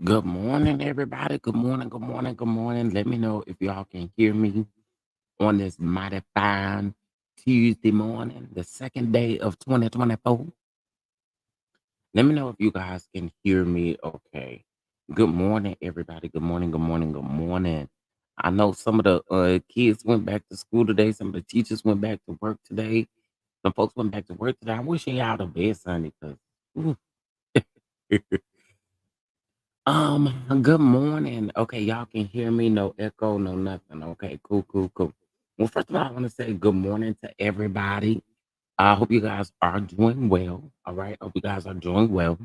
Good morning, everybody. Good morning, good morning, good morning. Let me know if y'all can hear me on this mighty fine Tuesday morning, the second day of 2024. Let me know if you guys can hear me okay. Good morning, everybody. Good morning, good morning, good morning. I know some of the kids went back to school today. Some of the teachers went back to work today. Some folks went back to work today. I'm wishing y'all the best, honey, because good morning. Okay, y'all can hear me, no echo, no nothing. Okay, cool, cool, cool. Well, first of all, I want to say good morning to everybody. I hope you guys are doing well. All right. Hope you guys are doing well.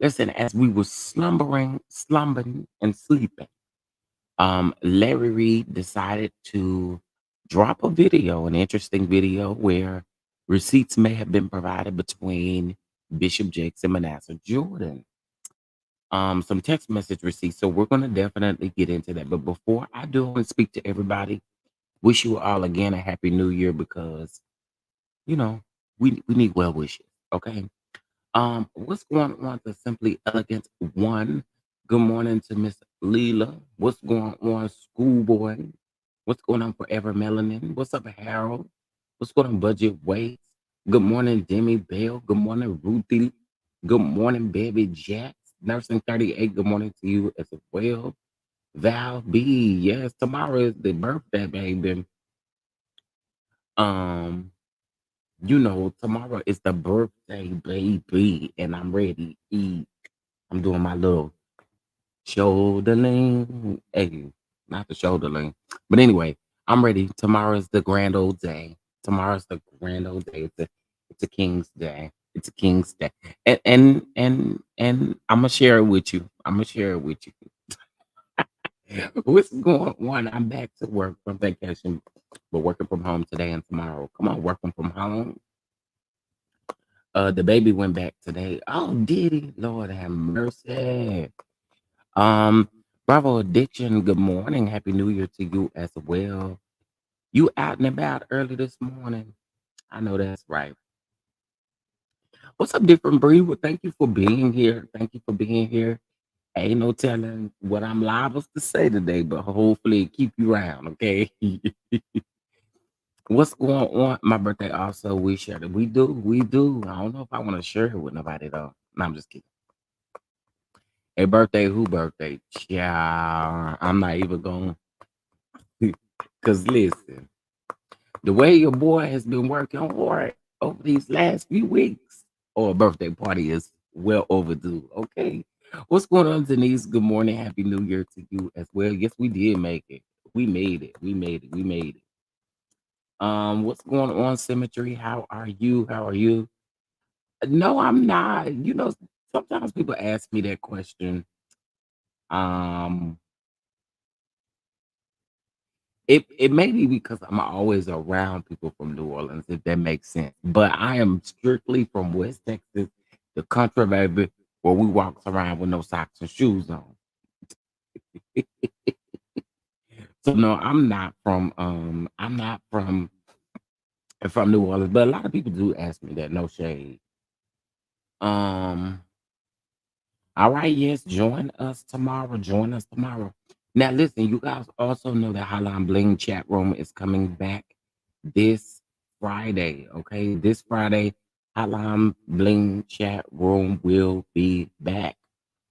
Listen, as we were slumbering and sleeping, Larry Reid decided to drop a video, an interesting video where receipts may have been provided between Bishop Jakes and Mannesah Jordan. Some text message receipts. So we're gonna definitely get into that. But before I do, I want to speak to everybody. Wish you all again a happy new year because you know we need well wishes. Okay. What's going on to Simply Elegant One? Good morning to Miss Leela. What's going on, Schoolboy? What's going on, Forever Melanin? What's up, Harold? What's going on, Budget Weights? Good morning, Demi Bell. Good morning, Ruthie. Good morning, Baby Jax. Nursing 38, good morning to you as well. Val B, yes, tomorrow is the birthday, baby. Um, tomorrow is the birthday, baby, and I'm ready to eat. I'm doing my little shoulder lean. Hey, not the shoulder lean. But anyway, I'm ready. Tomorrow's the grand old day. Tomorrow's the grand old day. It's a King's Day. It's a King's Day. And I'm gonna share it with you. I'm gonna share it with you. What's going on? I'm back to work from vacation, but working from home today and tomorrow. Come on, working from home. The baby went back today. Oh, did he? Lord have mercy. Um, Bravo Addiction, good morning. Happy New Year to you as well. You out and about early this morning. I know that's right. What's up, different breed? Well, thank you for being here. Thank you for being here. Ain't no telling what I'm liable to say today, but hopefully it keep you around, okay? What's going on? My birthday also, we share it. We do, we do. I don't know if I want to share it with nobody though. No, I'm just kidding. A birthday, who birthday? Yeah, I'm not even going. Cause listen, the way your boy has been working hard over these last few weeks, or a birthday party is well overdue. Okay. What's going on, Denise? Good morning. Happy New Year to you as well. Yes, we did make it. We made it. We made it. We made it. What's going on, Symmetry? How are you? How are you? No, I'm not. Sometimes people ask me that question. Um, it may be because I'm always around people from New Orleans, if that makes sense. But I am strictly from West Texas, the country baby, where we walks around with no socks and shoes on. So no, I'm not from New Orleans, but a lot of people do ask me that, no shade. Um All right, yes, join us tomorrow. Join us tomorrow. Now, listen, you guys also know that Hotline Bling chat room is coming back this Friday. Okay, this Friday, Hotline Bling chat room will be back.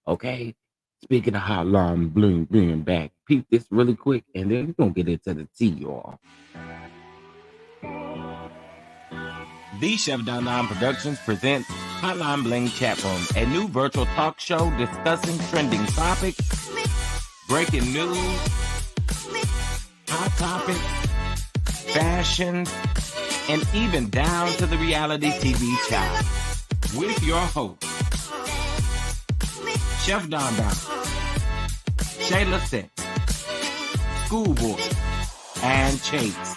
Okay, speaking of Hotline Bling being back, peep this really quick, and then we're gonna get into the tea, y'all. The Chef Don Productions presents Hotline Bling Chat Room, a new virtual talk show discussing trending topics, breaking news, hot topics, fashion, and even down to the reality TV challenge. With your host, Chef Don Don, Shayla Sett, Schoolboy, and Chase.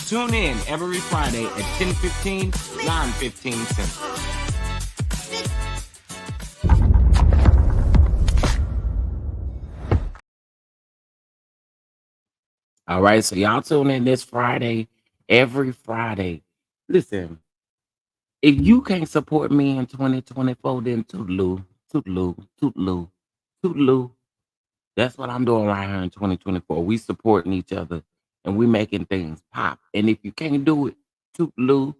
Tune in every Friday at 10:15, 9:15 Central. All right, so y'all tune in this Friday, every Friday. Listen, if you can't support me in 2024, then toodaloo, toodaloo, toodaloo, toodaloo. That's what I'm doing right here in 2024. We supporting each other and we making things pop. And if you can't do it, toodaloo,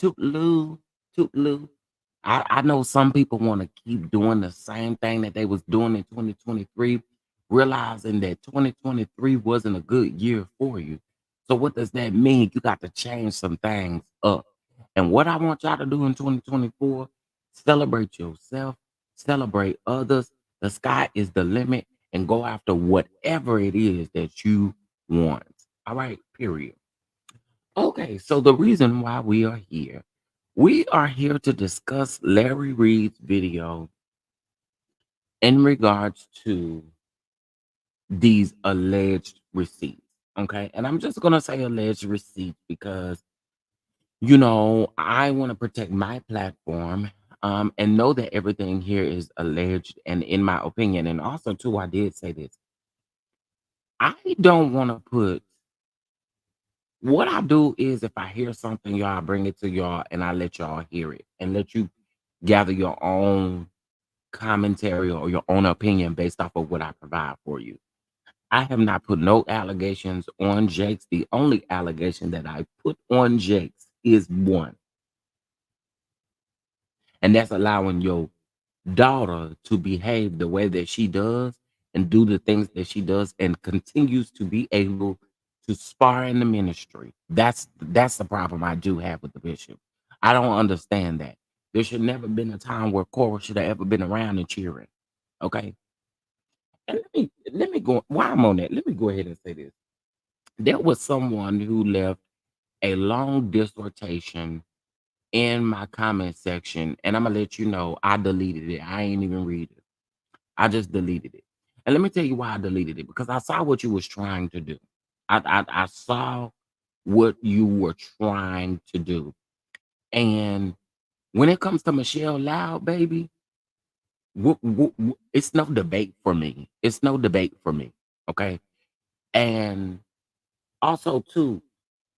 toodaloo, toodaloo. I know some people want to keep doing the same thing that they was doing in 2023, realizing that 2023 wasn't a good year for you. So what does that mean? You got to change some things up. And what I want y'all to do in 2024, celebrate yourself, celebrate others. The sky is the limit and go after whatever it is that you want. All right, period. Okay, so the reason why we are here to discuss Larry Reid's video in regards to these alleged receipts. Okay, and I'm just gonna say alleged receipts because I want to protect my platform and know that everything here is alleged and in my opinion. And also, too, I did say this. I don't want to put what I do is if I hear something, y'all, I bring it to y'all and I let y'all hear it and let you gather your own commentary or your own opinion based off of what I provide for you. I have not put no allegations on Jakes. The only allegation that I put on Jakes is one, and that's allowing your daughter to behave the way that she does and do the things that she does and continues to be able to spar in the ministry. That's the problem I do have with the bishop. I don't understand that. There should never been a time where Cora should have ever been around and cheering. Okay. And let me go while I'm on that, let me go ahead and say this. There was someone who left a long dissertation in my comment section, and I'm gonna let you know I deleted it. I ain't even read it. I just deleted it. And let me tell you why I deleted it, because I saw what you was trying to do. I saw what you were trying to do. And when it comes to Michelle Loud, baby, it's no debate for me. It's no debate for me. Okay. And also, too,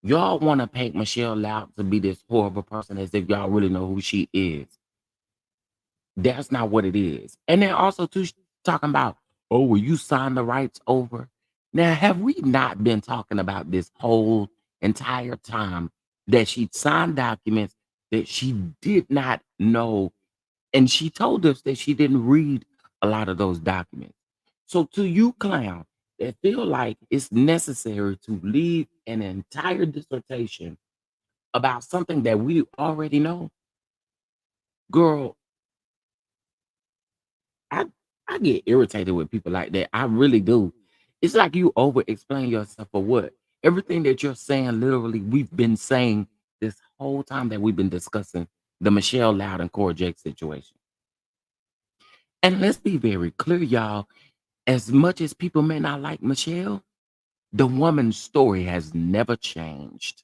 y'all want to paint Michelle Loud to be this horrible person as if y'all really know who she is. That's not what it is. And then also too talking about, oh, will you sign the rights over? Now, have we not been talking about this whole entire time that she signed documents that she did not know? And she told us that she didn't read a lot of those documents. So to you, clown, that feel like it's necessary to leave an entire dissertation about something that we already know, girl, I I get irritated with people like that. I really do. It's like you over explain yourself for what? Everything that you're saying, literally, we've been saying this whole time that we've been discussing the Michelle Loud and Cora Jake situation. And let's be very clear, y'all. As much as people may not like Michelle, the woman's story has never changed.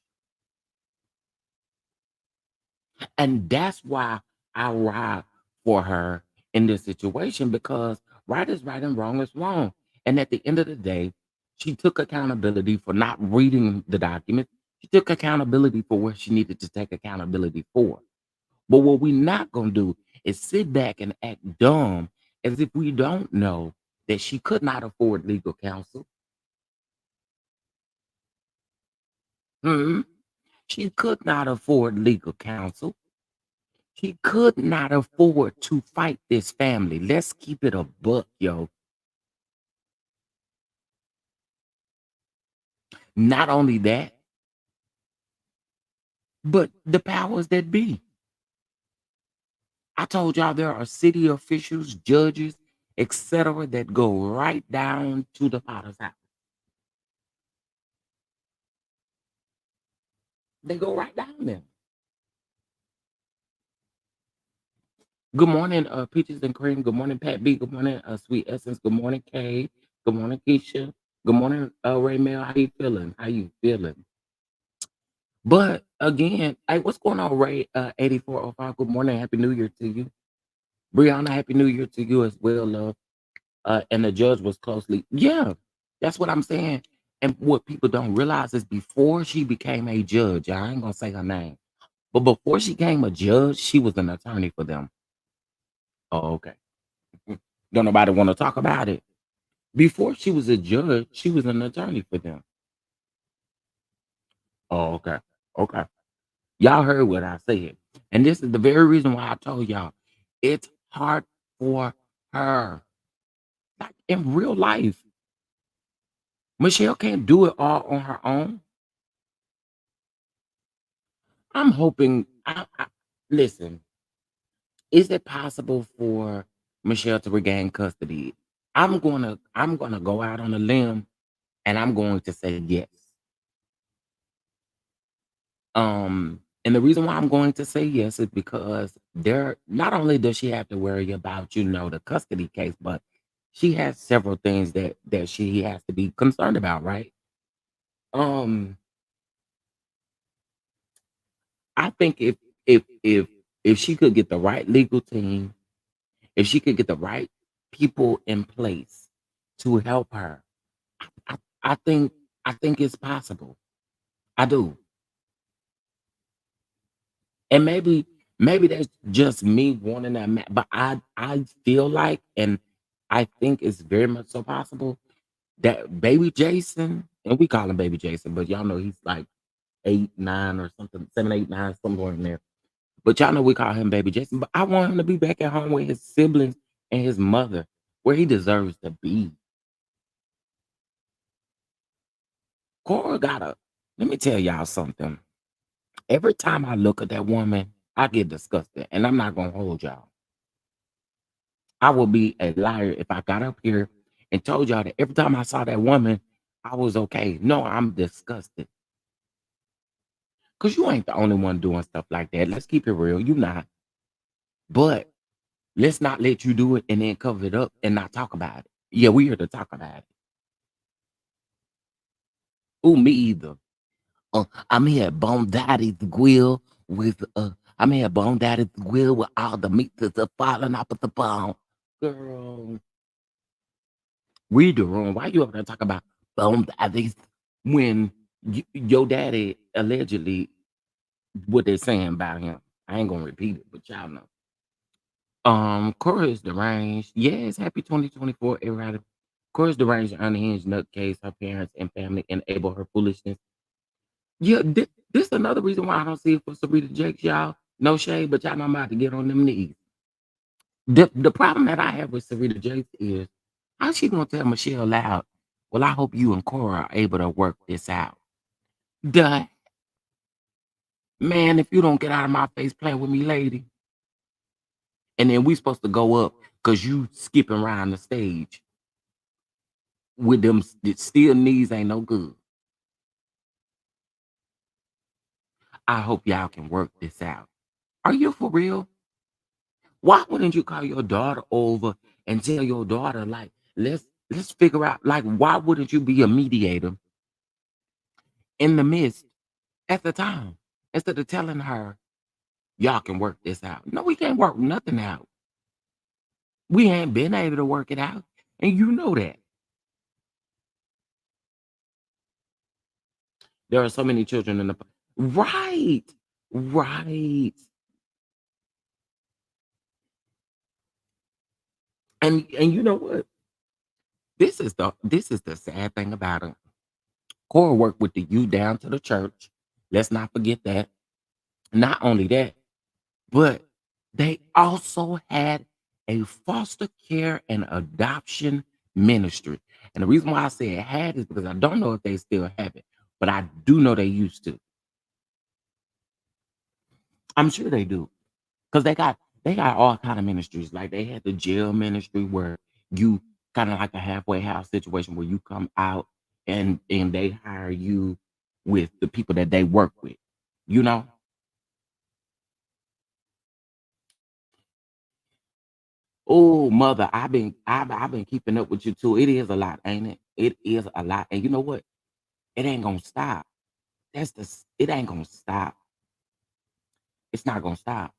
And that's why I ride for her in this situation, because right is right and wrong is wrong. And at the end of the day, she took accountability for not reading the document. She took accountability for what she needed to take accountability for. But what we're not going to do is sit back and act dumb as if we don't know that she could not afford legal counsel. Mhm. She could not afford legal counsel. He could not afford to fight this family. Let's keep it a buck, yo. Not only that, but the powers that be. I told y'all there are city officials, judges, etc., that go right down to the Potter's house. They go right down there. Good morning, Peaches and Cream. Good morning, Pat B. Good morning, Sweet Essence. Good morning, Kay. Good morning, Keisha. Good morning, Ray Mel. How you feeling? How you feeling? But again, hey, what's going on, Ray? 8405. Good morning. Happy New Year to you. Brianna, Happy New Year to you as well, love. And the judge was closely. Yeah, that's what I'm saying. And what people don't realize is before she became a judge, I ain't gonna say her name, but before she became a judge, she was an attorney for them. Oh, okay. Don't nobody want to talk about it. Before she was a judge, she was an attorney for them. Oh, okay. Okay. Y'all heard what I said. And this is the very reason why I told y'all it's hard for her. Like in real life, Michelle can't do it all on her own. I'm hoping, listen, is it possible for Michelle to regain custody? I'm gonna go out on a limb and I'm going to say yes. And the reason why I'm going to say yes is because there not only does she have to worry about, the custody case, but she has several things that she has to be concerned about, right? Um, I think if she could get the right legal team, if she could get the right people in place to help her, I, I think I think it's possible. I do. And maybe that's just me wanting that but I feel like, and I think it's very much so possible that baby Jason, and we call him baby Jason, but y'all know he's like 8, 9 or something, 7, 8, 9, somewhere in there. But y'all know we call him Baby Jason. But I want him to be back at home with his siblings and his mother, where he deserves to be. Cora gotta. Let me tell y'all something. Every time I look at that woman, I get disgusted, and I'm not gonna hold y'all. I would be a liar if I got up here and told y'all that every time I saw that woman, I was okay. No, I'm disgusted. Cause you ain't the only one doing stuff like that. Let's keep it real. You not. But let's not let you do it and then cover it up and not talk about it. Yeah, we here to talk about it. Ooh, me either. I'm here at Bone Daddy's Grill with I'm here at Bone Daddy's Grill with all the meat that's falling off of the bone. Girl, read the room. Why you up there talking about Bone Daddy's when your daddy allegedly what they're saying about him? I ain't gonna repeat it, but y'all know. Cora is deranged. Yes, happy 2024, everybody. Cora's deranged, unhinged nutcase. Her parents and family enable her foolishness. Yeah, this another reason why I don't see it for Sarita Jakes, y'all. No shade, but y'all know I'm about to get on them knees. The problem that I have with Sarita Jakes is how she gonna tell Michelle Loud, well, I hope you and Cora are able to work this out. Duh. Man, if you don't get out of my face playing with me, lady. And then we supposed to go up because you skipping around the stage with them still knees ain't no good. I hope y'all can work this out. Are you for real? Why wouldn't you call your daughter over and tell your daughter, like, let's figure out, like, why wouldn't you be a mediator in the midst at the time instead of telling her y'all can work this out? No, we can't work nothing out. We ain't been able to work it out, and you know that. There are so many children in the right, right, and you know what? This is the sad thing about it. Cora worked with the youth down to the church. Let's not forget that. Not only that, but they also had a foster care and adoption ministry. And the reason why I say it had is because I don't know if they still have it, but I do know they used to. I'm sure they do. Because they got all kind of ministries. Like they had the jail ministry where you kind of like a halfway house situation where you come out and they hire you with the people that they work with. You know? Oh, mother, I've been keeping up with you too. It is a lot, ain't it? It is a lot. And you know what? It ain't gonna stop. It ain't gonna stop. It's not gonna stop.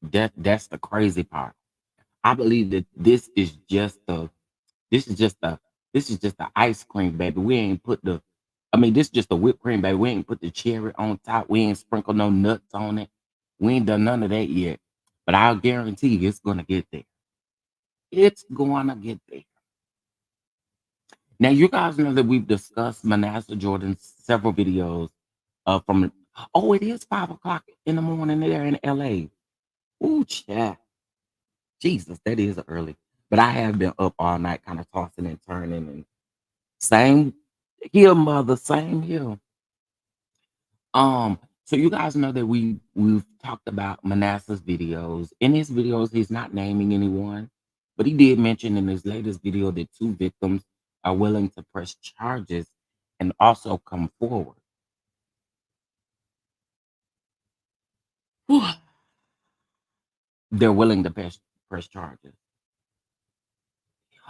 That's the crazy part. I believe that this is just the this is just the ice cream, baby. We ain't put the I mean, this is just the whipped cream, baby. We ain't put the cherry on top. We ain't sprinkled no nuts on it. We ain't done none of that yet. But I'll guarantee you it's gonna get there. It's gonna get there. Now, you guys know that we've discussed Manassa Jordan's several videos from. Oh, it is 5 o'clock in the morning there in LA. Ooh, chat. Jesus, that is early. But I have been up all night, kind of tossing and turning, and same here, mother, same here. So you guys know that we've talked about Manasseh's videos. In his videos, he's not naming anyone, but he did mention in his latest video that 2 victims are willing to press charges and also come forward. They're willing to press charges.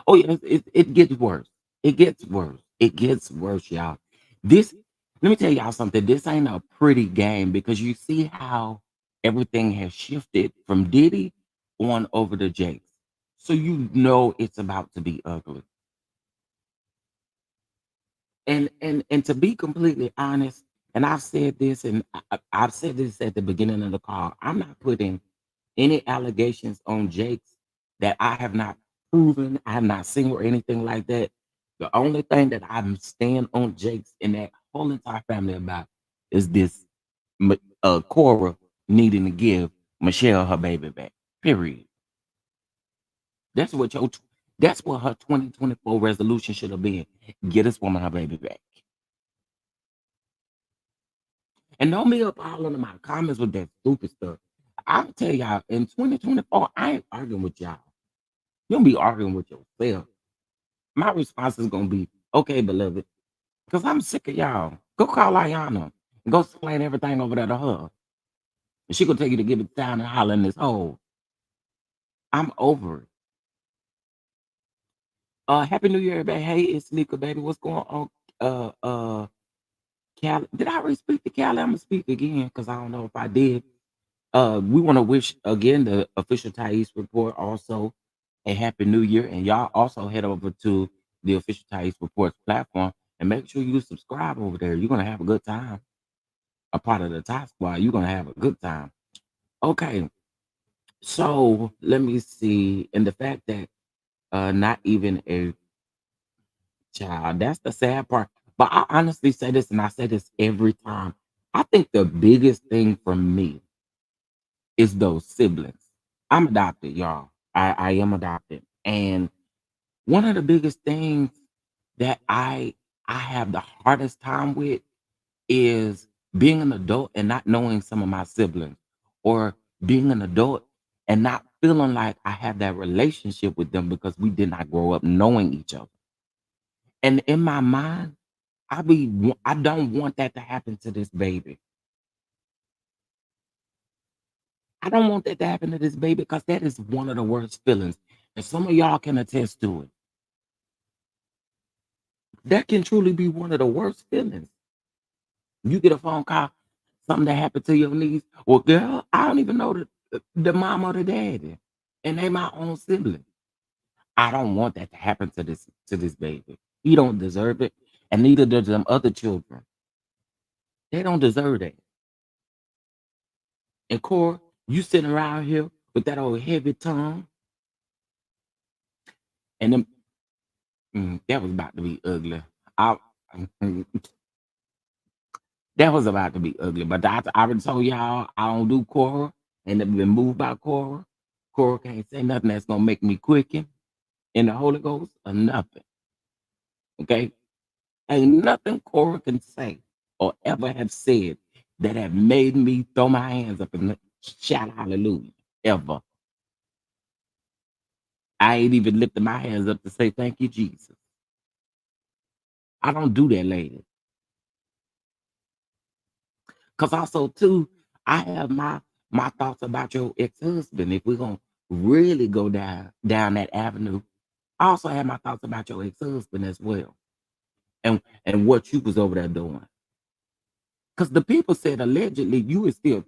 Oh yeah, it gets worse. It gets worse. It gets worse, y'all. This Let me tell y'all something. This ain't a pretty game because you see how everything has shifted from Diddy on over to Jakes. So you know it's about to be ugly. And to be completely honest, and I've said this, and I've said this at the beginning of the call. I'm not putting any allegations on Jakes that I have not proven, I have not seen or anything like that. The only thing that I'm staying on Jakes and that whole entire family about is this Cora needing to give Michelle her baby back. Period. That's what your that's what her 2024 resolution should have been. Get this woman her baby back. And don't be up all in my comments with that stupid stuff. I'll tell y'all in 2024, I ain't arguing with y'all. You'll be arguing with yourself. My response is gonna be, okay, beloved, because I'm sick of y'all. Go call Ayana and go explain everything over there to her. And she gonna tell you to give it down and holler in this hole. I'm over it. Happy New Year, everybody. Hey, it's Nika, baby. What's going on? Callie. Did I already speak to Callie? I'm gonna speak again because I don't know if I did. We want to wish again the official Thais report also a happy new year. And y'all also head over to the official Thais reports platform and make sure you subscribe over there. You're gonna have a good time. A part of the Thai squad, you're gonna have a good time. Okay, so let me see. And the fact that not even a child, that's the sad part. But I honestly say this, and I say this every time. I think the biggest thing for me is those siblings. I'm adopted, y'all. I am adopted. And one of the biggest things that I have the hardest time with is being an adult and not knowing some of my siblings, or being an adult and not feeling like I have that relationship with them because we did not grow up knowing each other. And in my mind, I don't want that to happen to this baby. I don't want that to happen to this baby because that is one of the worst feelings. And some of y'all can attest to it. That can truly be one of the worst feelings. You get a phone call, something that happened to your niece. Well, girl, I don't even know the mom or the daddy. And they my own sibling. I don't want that to happen to this baby. He don't deserve it. And neither does them other children. They don't deserve that. And Cora, you sitting around here with that old heavy tongue, and them that was about to be ugly. I, that was about to be ugly. But I already told y'all I don't do Cora, and never been moved by Cora. Cora can't say nothing that's gonna make me quicken in the Holy Ghost or nothing. Okay, ain't nothing Cora can say or ever have said that have made me throw my hands up and shout hallelujah. Ever. I ain't even lifted my hands up to say thank you, Jesus. I don't do that, lady. Cause also too, I have my thoughts about your ex-husband. If we're gonna really go down that avenue, I also have my thoughts about your ex-husband as well, and what you was over there doing. Cause the people said allegedly you were still.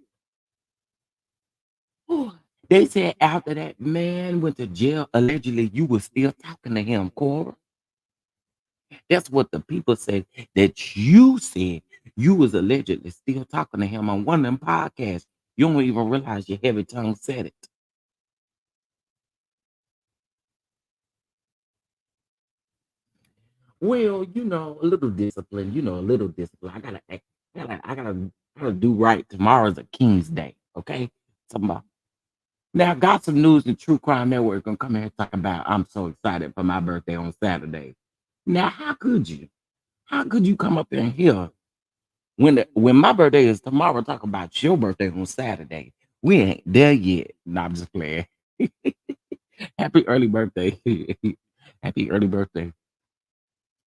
They said after that man went to jail, allegedly you were still talking to him, Cora. That's what the people said that you said. You was allegedly still talking to him on one of them podcasts. You don't even realize your heavy tongue said it. Well, a little discipline. A little discipline. I gotta do right. Tomorrow's a King's Day. Okay. Tomorrow. Now, got some news. The True Crime Network gonna come here talking about. I'm so excited for my birthday on Saturday. Now, how could you? How could you come up in here when my birthday is tomorrow? Talk about your birthday on Saturday. We ain't there yet. No, I'm just playing. Happy early birthday. Happy early birthday.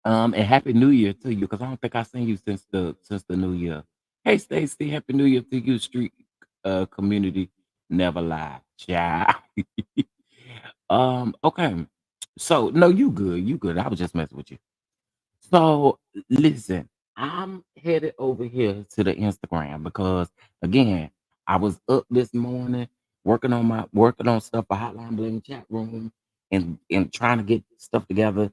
And happy New Year to you, because I don't think I've seen you since the New Year. Hey, Stacy, happy New Year to you, street community. Never lie, child. Okay. So no, you good, you good. I was just messing with you. So listen, I'm headed over here to the Instagram because again, I was up this morning working on stuff for Hotline Bling chat room and trying to get stuff together,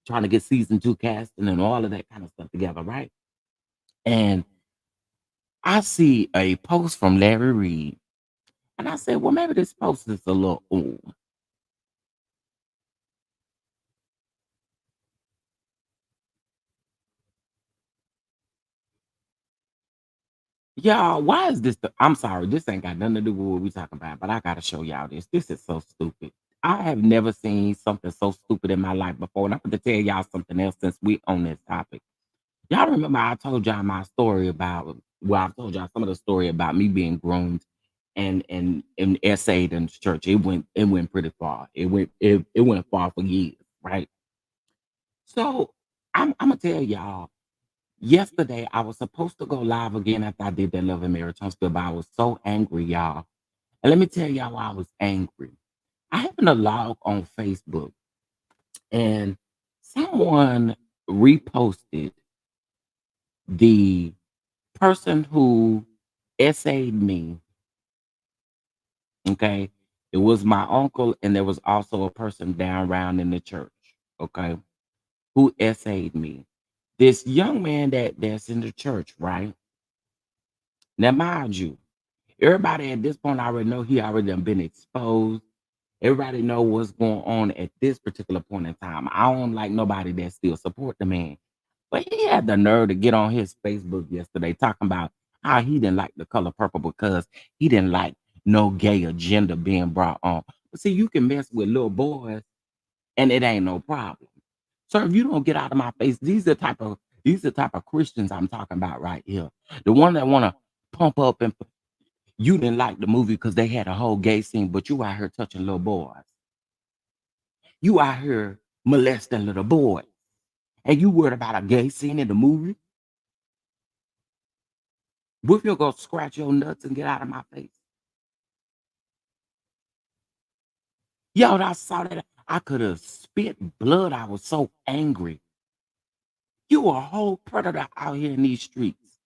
trying to get season 2 casting and all of that kind of stuff together, right? And I see a post from Larry Reid, and I said, well, maybe this post is a little old. Y'all, why is this I'm sorry, this ain't got nothing to do with what we talking about, but I gotta show y'all this. This is so stupid. I have never seen something so stupid in my life before. And I'm gonna tell y'all something else since we on this topic. Y'all remember I told y'all my story about I told y'all some of the story about me being groomed and essayed in church. It went pretty far. It went far for years, right? So I'm gonna tell y'all. Yesterday, I was supposed to go live again after I did that Love and Marriage Huntsville, but I was so angry, y'all. And let me tell y'all why I was angry. I happened to log on Facebook and someone reposted the person who essayed me. Okay. It was my uncle, and there was also a person down around in the church. Okay. Who essayed me. This young man that's in the church, right? Now, mind you, everybody at this point already know he already done been exposed. Everybody know what's going on at this particular point in time. I don't like nobody that still support the man. But he had the nerve to get on his Facebook yesterday talking about how he didn't like the color purple because he didn't like no gay agenda being brought on. But see, you can mess with little boys and it ain't no problem. So if you don't get out of my face, these are the type of Christians I'm talking about right here. The one that want to pump up and you didn't like the movie because they had a whole gay scene, but you out here touching little boys. You out here molesting little boys. And you worried about a gay scene in the movie? What if you go scratch your nuts and get out of my face? Yo, I saw that. I could have spit blood. I was so angry. You a whole predator out here in these streets.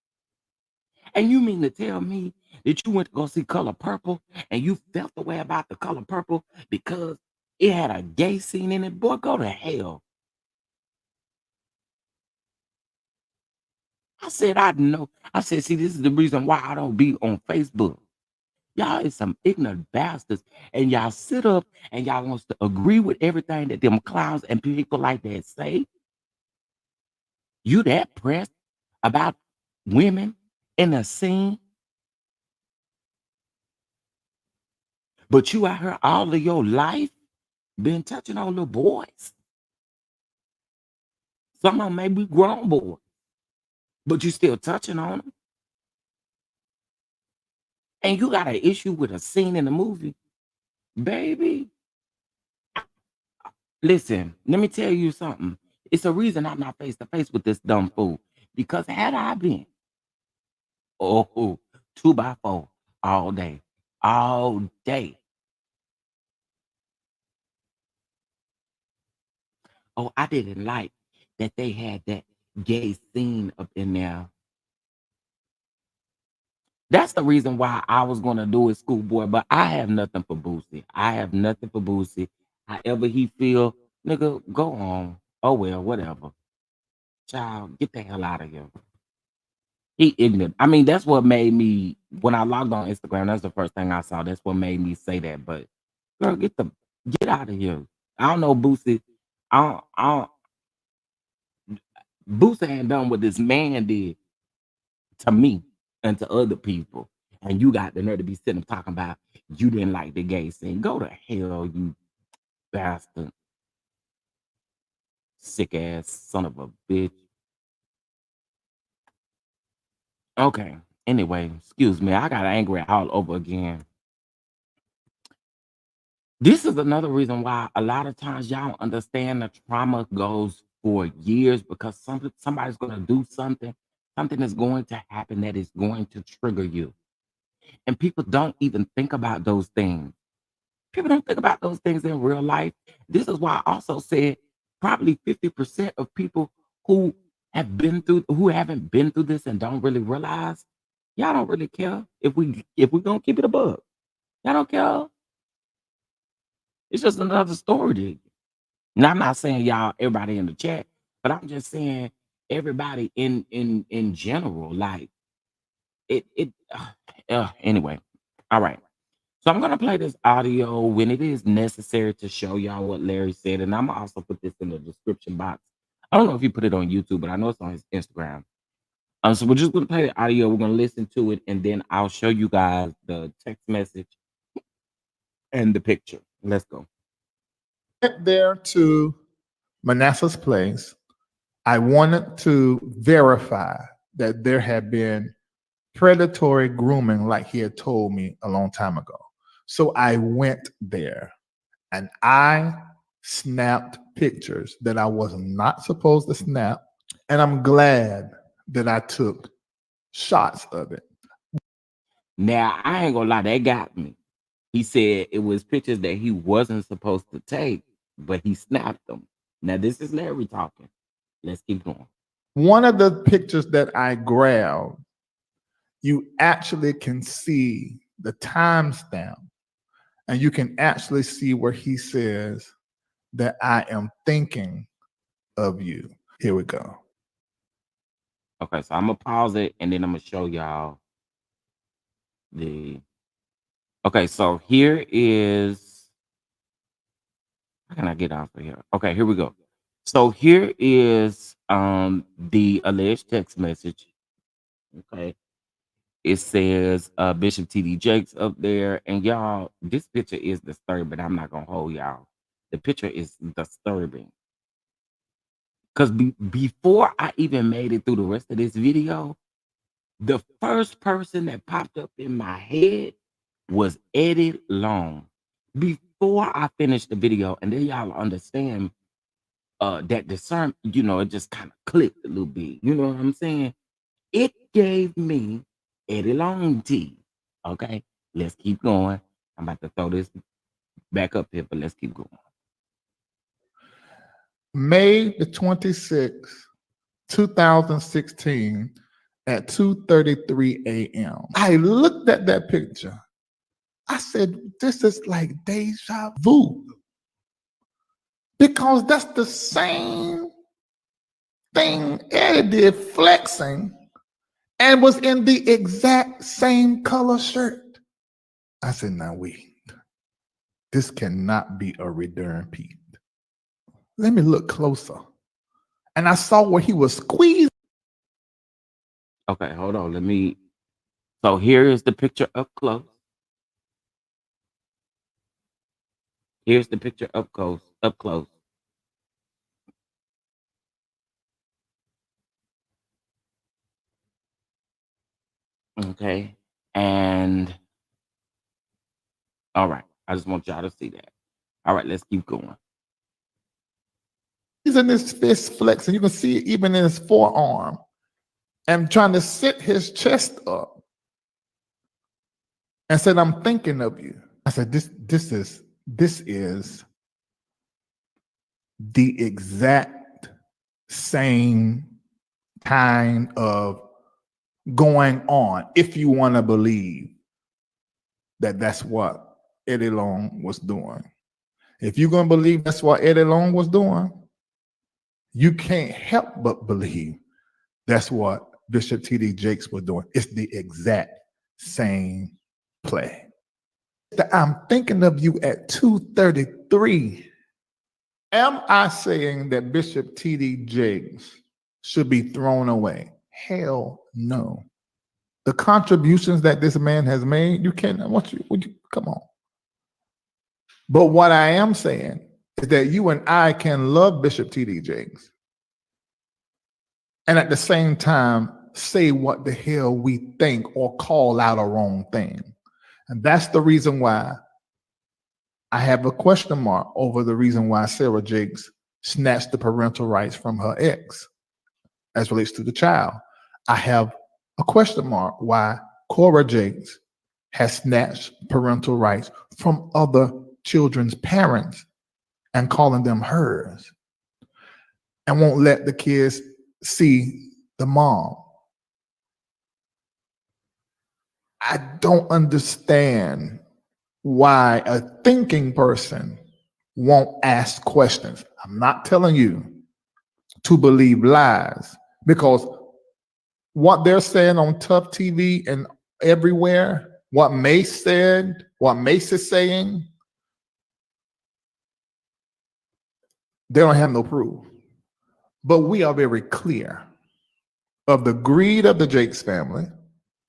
And you mean to tell me that you went to go see Color Purple and you felt the way about the Color Purple because it had a gay scene in it? Boy, go to hell. I said, I know. I said, see, this is the reason why I don't be on Facebook. Y'all is some ignorant bastards. And y'all sit up and y'all wants to agree with everything that them clowns and people like that say. You that pressed about women in the scene, but you out here all of your life been touching on little boys. Some of them may be grown boys, but you still touching on them. And you got an issue with a scene in the movie. Baby, listen, let me tell you something. It's a reason I'm not face to face with this dumb fool. Because had I been, oh, 2x4 all day, all day. Oh, I didn't like that they had that gay scene up in there. That's the reason why I was gonna do it, schoolboy. But I have nothing for Boosie. I have nothing for Boosie. However he feel, nigga, go on. Oh well, whatever. Child, get the hell out of here. He ignorant. I mean, that's what made me when I logged on Instagram. That's the first thing I saw. That's what made me say that. But girl, get out of here. I don't know, Boosie. I don't Boosie ain't done what this man did to me and to other people. And you got the nerve to be sitting talking about you didn't like the gay scene. Go to hell, you bastard, sick ass son of a bitch. Okay. Anyway, excuse me. I got angry all over again. This is another reason why a lot of times y'all don't understand the trauma goes for years because somebody's gonna do something, something is going to happen that is going to trigger you. And people don't even think about those things. People don't think about those things in real life. This is why I also said probably 50% of people who who haven't been through this and don't really realize, y'all don't really care if we gonna keep it a bug. Y'all don't care. It's just another story to you. Now I'm not saying y'all, everybody in the chat, but I'm just saying everybody in general. Like anyway. All right. So I'm gonna play this audio when it is necessary to show y'all what Larry said, and I'm gonna also put this in the description box. I don't know if he put it on YouTube, but I know it's on his Instagram. So we're just gonna play the audio. We're gonna listen to it, and then I'll show you guys the text message and the picture. Let's go. Went there to Mannesah's place. I wanted to verify that there had been predatory grooming like he had told me a long time ago. So I went there and I snapped pictures that I was not supposed to snap. And I'm glad that I took shots of it. Now I ain't gonna lie, that got me. He said it was pictures that he wasn't supposed to take, but he snapped them. Now this is Larry talking. Let's keep going. One of the pictures that I grabbed, you actually can see the timestamp, and you can actually see where he says that I am thinking of you. Here we go. Okay, so I'm gonna pause it and then I'm gonna show y'all the. Okay, so here is. How can I get off of here? Okay, here we go. So here is the alleged text message. Okay, it says Bishop TD Jakes up there, and y'all, this picture is disturbing, but I'm not gonna hold y'all. The picture is disturbing because before I even made it through the rest of this video, the first person that popped up in my head was Eddie Long. Before I finished the video, and then y'all understand that discern, it just kind of clicked a little bit. You know what I'm saying? It gave me Eddie Long T. Okay, let's keep going. I'm about to throw this back up here, but let's keep going. May the 26th, 2016 at 2:33 a.m. I looked at that picture. I said, this is like deja vu. Because that's the same thing Eddie did flexing and was in the exact same color shirt. I said, now wait, this cannot be a return piece. Let me look closer. And I saw where he was squeezed. Okay, hold on. So here is the picture up close. Here's the picture up close. Up close. Okay, and all right. I just want y'all to see that. All right, let's keep going. He's in his fist flexing. You can see it even in his forearm. And trying to sit his chest up. And said, I'm thinking of you. I said, this is the exact same kind of going on, if you want to believe that that's what Eddie Long was doing. If you're going to believe that's what Eddie Long was doing, you can't help but believe that's what Bishop T.D. Jakes was doing. It's the exact same play. I'm thinking of you at 2:33. Am I saying that Bishop T.D. Jakes should be thrown away? Hell no. The contributions that this man has made, you can't, come on. But what I am saying is that you and I can love Bishop T.D. Jakes and at the same time say what the hell we think or call out a wrong thing. And that's the reason why I have a question mark over the reason why Sarah Jakes snatched the parental rights from her ex as relates to the child. I have a question mark why Cora Jakes has snatched parental rights from other children's parents and calling them hers and won't let the kids see the mom. I don't understand why a thinking person won't ask questions. I'm not telling you to believe lies, because what they're saying on Tough TV and everywhere, what Mace said, what Mace is saying, they don't have no proof. But we are very clear of the greed of the Jakes family.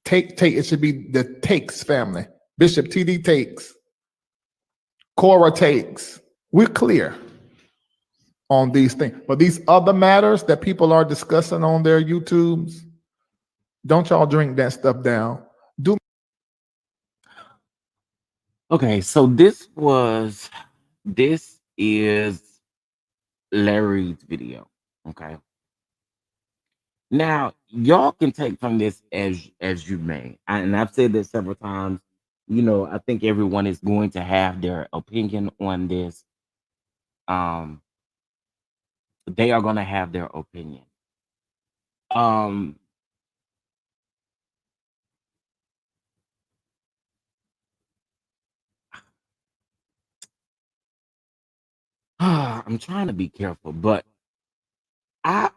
Take it should be the Takes family. Bishop T.D. Takes, Cora Takes. We're clear on these things. But these other matters that people are discussing on their YouTubes, don't y'all drink that stuff down. Do Okay, so this is Larry's video. Okay. Now, y'all can take from this as you may. And I've said this several times. I think everyone is going to have their opinion on this. Um, they are going to have their opinion. Um, I'm trying to be careful, but I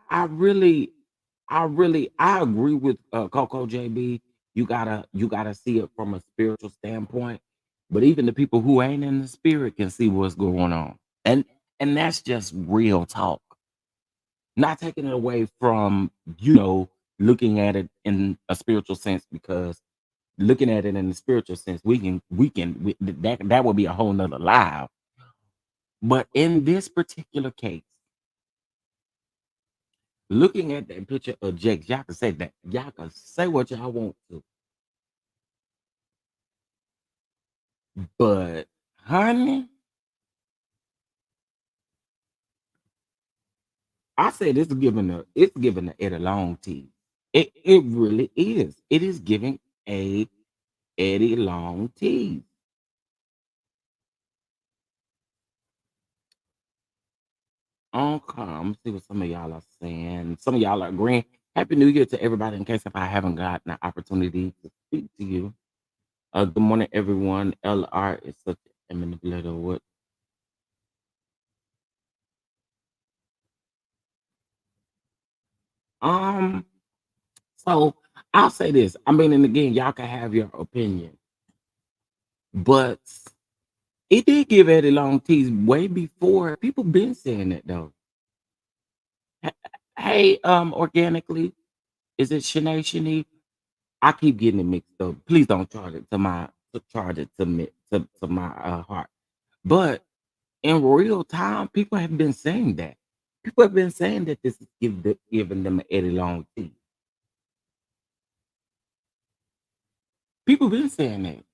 really I agree with Coco JB. You gotta see it from a spiritual standpoint. But even the people who ain't in the spirit can see what's going on. And that's just real talk. Not taking it away from, looking at it in a spiritual sense, because looking at it in the spiritual sense, that would be a whole nother live. But in this particular case, looking at that picture of Jake, y'all can say what y'all want to, but honey, I said it's giving a Eddie Long tease. It really is. It is giving a Eddie Long tease. Okay, I'm gonna see what some of y'all are saying. Some of y'all are agreeing. Happy New Year to everybody. In case if I haven't gotten an opportunity to speak to you, good morning, everyone. LR is such a manipulator. What? Um. So I'll say this. I mean, and again, y'all can have your opinion, but it did give Eddie Long tease way before people been saying that though. H- Hey, organically, is it Shanae Shani? I keep getting it mixed up. Please don't charge it to me to my heart. But in real time, people have been saying that. People have been saying that this is giving them an Eddie Long tease. People been saying that.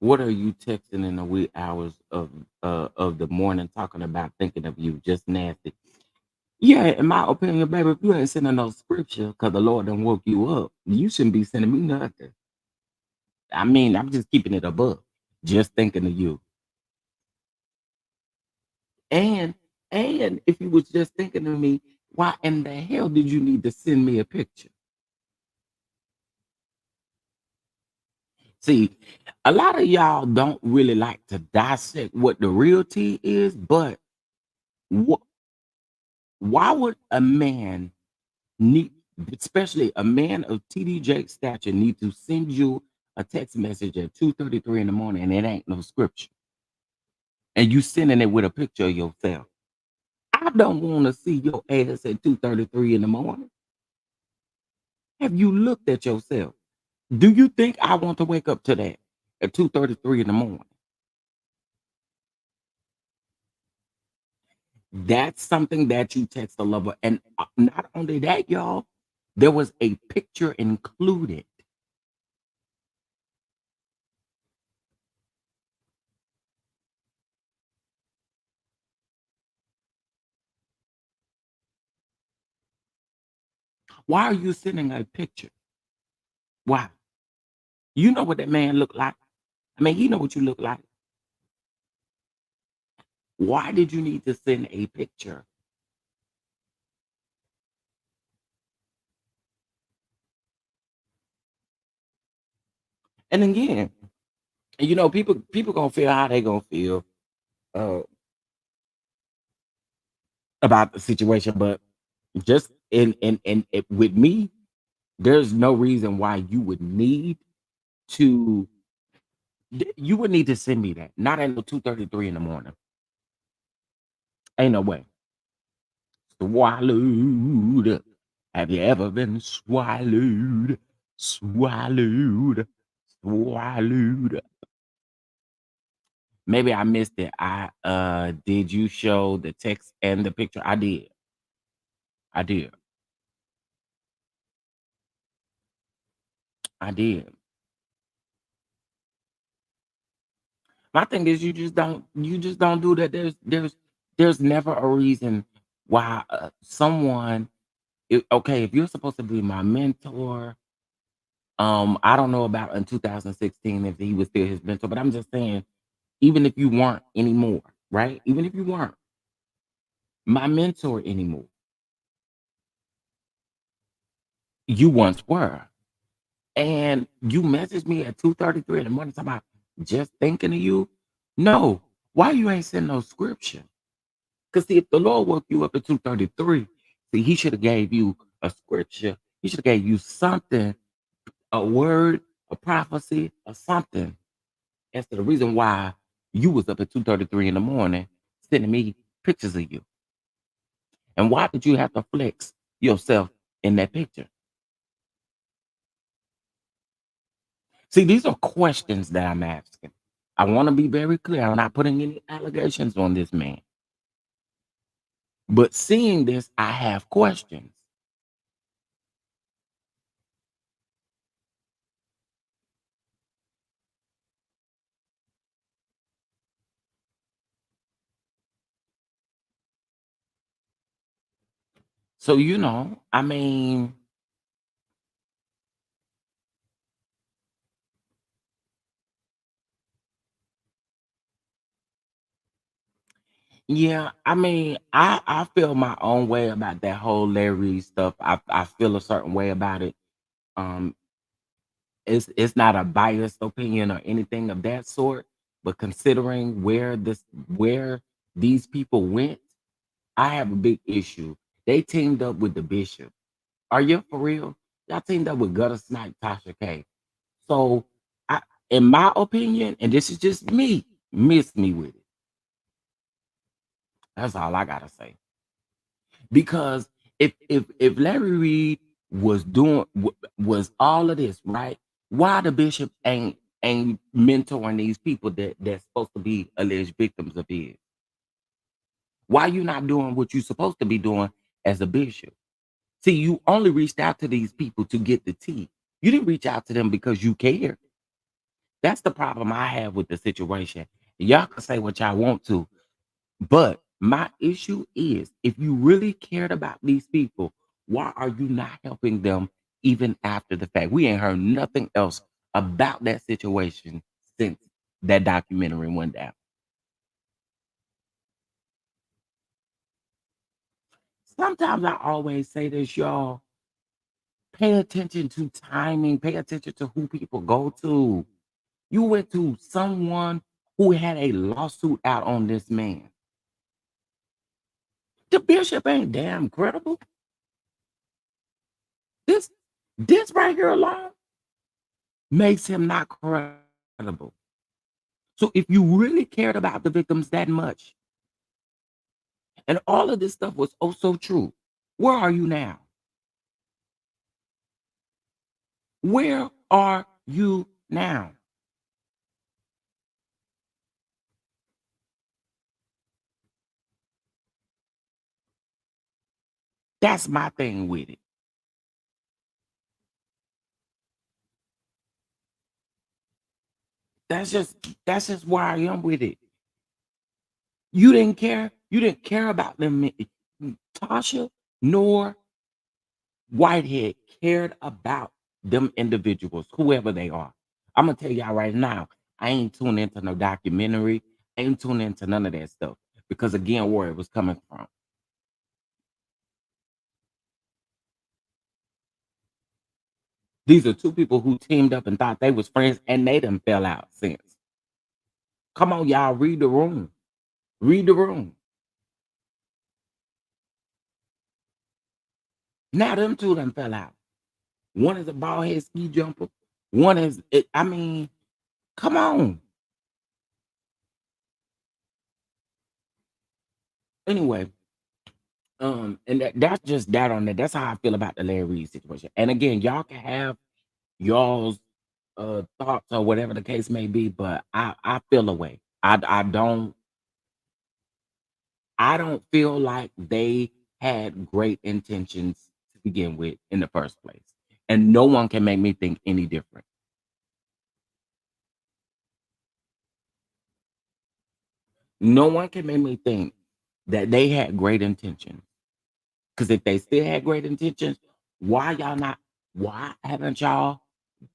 What are you texting in the wee hours of the morning talking about thinking of you? Just nasty. Yeah, in my opinion, baby, if you ain't sending no scripture because the Lord done woke you up, you shouldn't be sending me nothing. I mean, I'm just keeping it above. Just thinking of you. And and if you was just thinking of me, why in the hell did you need to send me a picture? See, a lot of y'all don't really like to dissect what the real tea is, but wh- why would a man need, especially a man of TD Jake's stature, need to send you a text message at 2:33 in the morning and it ain't no scripture, and you sending it with a picture of yourself? I don't want to see your ass at 2:33 in the morning. Have you looked at yourself? Do you think I want to wake up to that at 2:33 in the morning? That's something that you text a lover. And not only that, y'all, there was a picture included. Why are you sending a picture? Why? You know what that man looked like. I mean, he know what you look like. Why did you need to send a picture? And again, people gonna feel how they gonna feel uh, about the situation, but just with me, there's no reason why to you would need to send me that. Not at no 2:33 in the morning. Ain't no way. swallowed? Have you ever been swallowed? Swallowed. Swallowed. Maybe I missed it. Did you show the text and the picture? I did. I did. I did. My thing is you just don't do that. There's never a reason why someone okay, if you're supposed to be my mentor, I don't know about in 2016 if he was still his mentor, but I'm just saying, even if you weren't anymore, right? Even if you weren't my mentor anymore, you once were. And you messaged me at 2:33 in the morning talking about just thinking of you. No, why you ain't send no scripture? Because see, if the Lord woke you up at 2:33, see, he should have gave you a scripture. He should have gave you something, a word, a prophecy, or something. As to the reason why you was up at 2:33 in the morning sending me pictures of you. And why did you have to flex yourself in that picture? See, these are questions that I'm asking. I want to be very clear. I'm not putting any allegations on this man. But seeing this, I have questions. So, I mean, yeah, I mean, I feel my own way about that whole Larry stuff. I feel a certain way about it. Um, it's not a biased opinion or anything of that sort, but considering where these people went, I have a big issue. They teamed up with the bishop. Are you for real? Y'all teamed up with Gutter Snipe, Tasha K. So, I, in my opinion, and this is just me, miss me with it. That's all I gotta say. Because if Larry Reid was doing was all of this right, why the bishop ain't mentoring these people that's supposed to be alleged victims of his? Why you not doing what you supposed to be doing as a bishop? See, you only reached out to these people to get the tea. You didn't reach out to them because you care. That's the problem I have with the situation. Y'all can say what y'all want to, but my issue is if you really cared about these people, why are you not helping them even after the fact? We ain't heard nothing else about that situation since that documentary went down. Sometimes I always say this, y'all. Pay attention to timing, pay attention to who people go to. You went to someone who had a lawsuit out on this man. The bishop ain't damn credible. This this right here alone makes him not credible. So if you really cared about the victims that much, and all of this stuff was oh so true, where are you now? Where are you now? That's my thing with it. That's just where I am with it. You didn't care. You didn't care about them. Tasha nor Whitehead cared about them individuals, whoever they are. I'm gonna tell y'all right now, I ain't tuned into no documentary. I ain't tuned into none of that stuff because again, where it was coming from. These are two people who teamed up and thought they was friends, and they done fell out since. Come on, y'all, read the room. Read the room. Now them two done fell out. One is a bald head ski jumper. One is, I mean, come on. Anyway, And that's just that on that. That's how I feel about the Larry Reid situation. And again, y'all can have y'all's thoughts or whatever the case may be, but I feel away. I don't feel like they had great intentions to begin with in the first place. And no one can make me think any different. No one can make me think that they had great intentions. Because if they still had great intentions, why y'all not? Why haven't y'all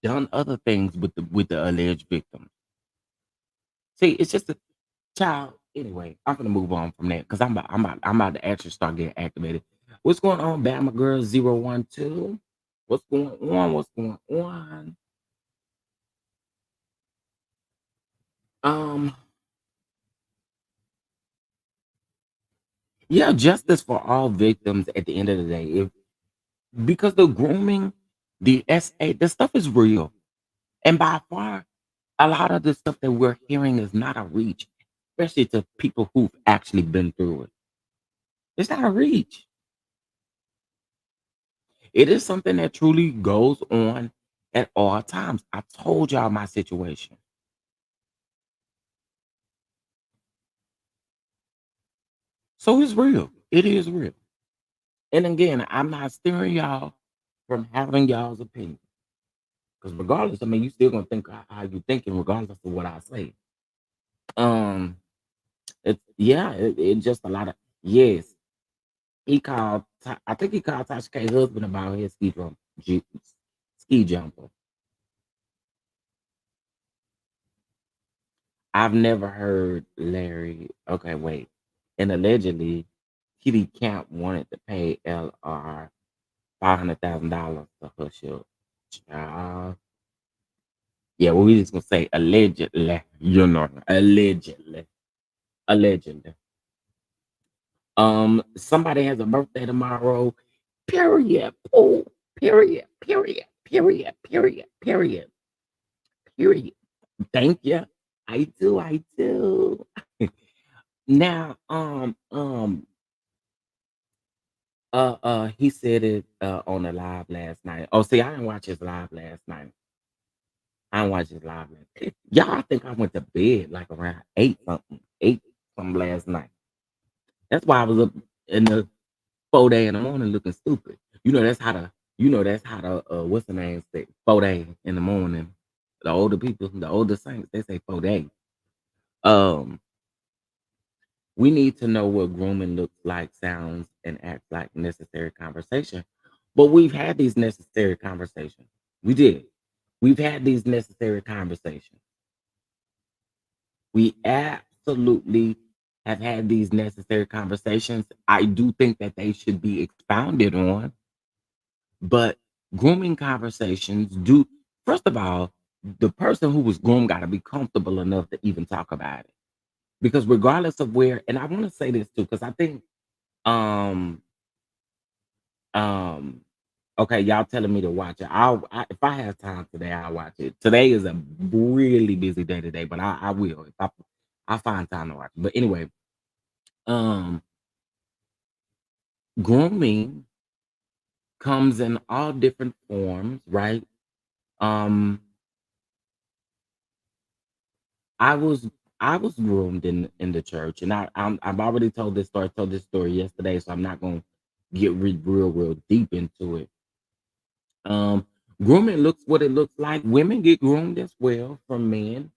done other things with the alleged victim? See, it's just a child. Anyway, I'm gonna move on from that because I'm about to actually start getting activated. What's going on, Bama Girl 012? What's going on? What's going on? Um, yeah, justice for all victims at the end of the day. If because the grooming, the SA, the stuff is real. And by far, a lot of the stuff that we're hearing is not a reach, especially to people who've actually been through it. It's not a reach. It is something that truly goes on at all times. I told y'all my situation. So it's real. It is real. And again, I'm not steering y'all from having y'all's opinion. Because regardless, I mean, you still gonna think how you thinking, regardless of what I say. Um, it's yeah, it just a lot of yes. I think he called Tasha K's husband about his ski jumper. I've never heard Larry. Okay, wait. And allegedly, Kitty Camp wanted to pay LR $500,000 to hush up. Child. Yeah, well, we just gonna say allegedly. Allegedly, allegedly. Somebody has a birthday tomorrow. Period. Oh, period. Period. Period. Period. Period. Period. Thank you. I do. I do. Now, he said it on the live last night. Oh, see, I didn't watch his live last night. I didn't watch his live last night. Y'all, I think I went to bed like around 8 something last night. That's why I was up in the 4 day in the morning looking stupid. You know that's how the what's the name say 4 day in the morning. The older people, the older saints, they say 4 day. Um, we need to know what grooming looks like, sounds, and acts like necessary conversation. But we've had these necessary conversations. We did. We've had these necessary conversations. We absolutely have had these necessary conversations. I do think that they should be expounded on, but grooming conversations do, first of all, the person who was groomed got to be comfortable enough to even talk about it. Because regardless of where, and I want to say this too, because I think um Um, okay, y'all telling me to watch it. If I have time today, I'll watch it. Today is a really busy day today, but I will if I find time to watch it. But anyway, um, grooming comes in all different forms, right? Um, I was I was groomed in the church, and I've already told this story. I told this story yesterday, so I'm not gonna get real deep into it. Um, Grooming looks what it looks like. Women get groomed as well from men.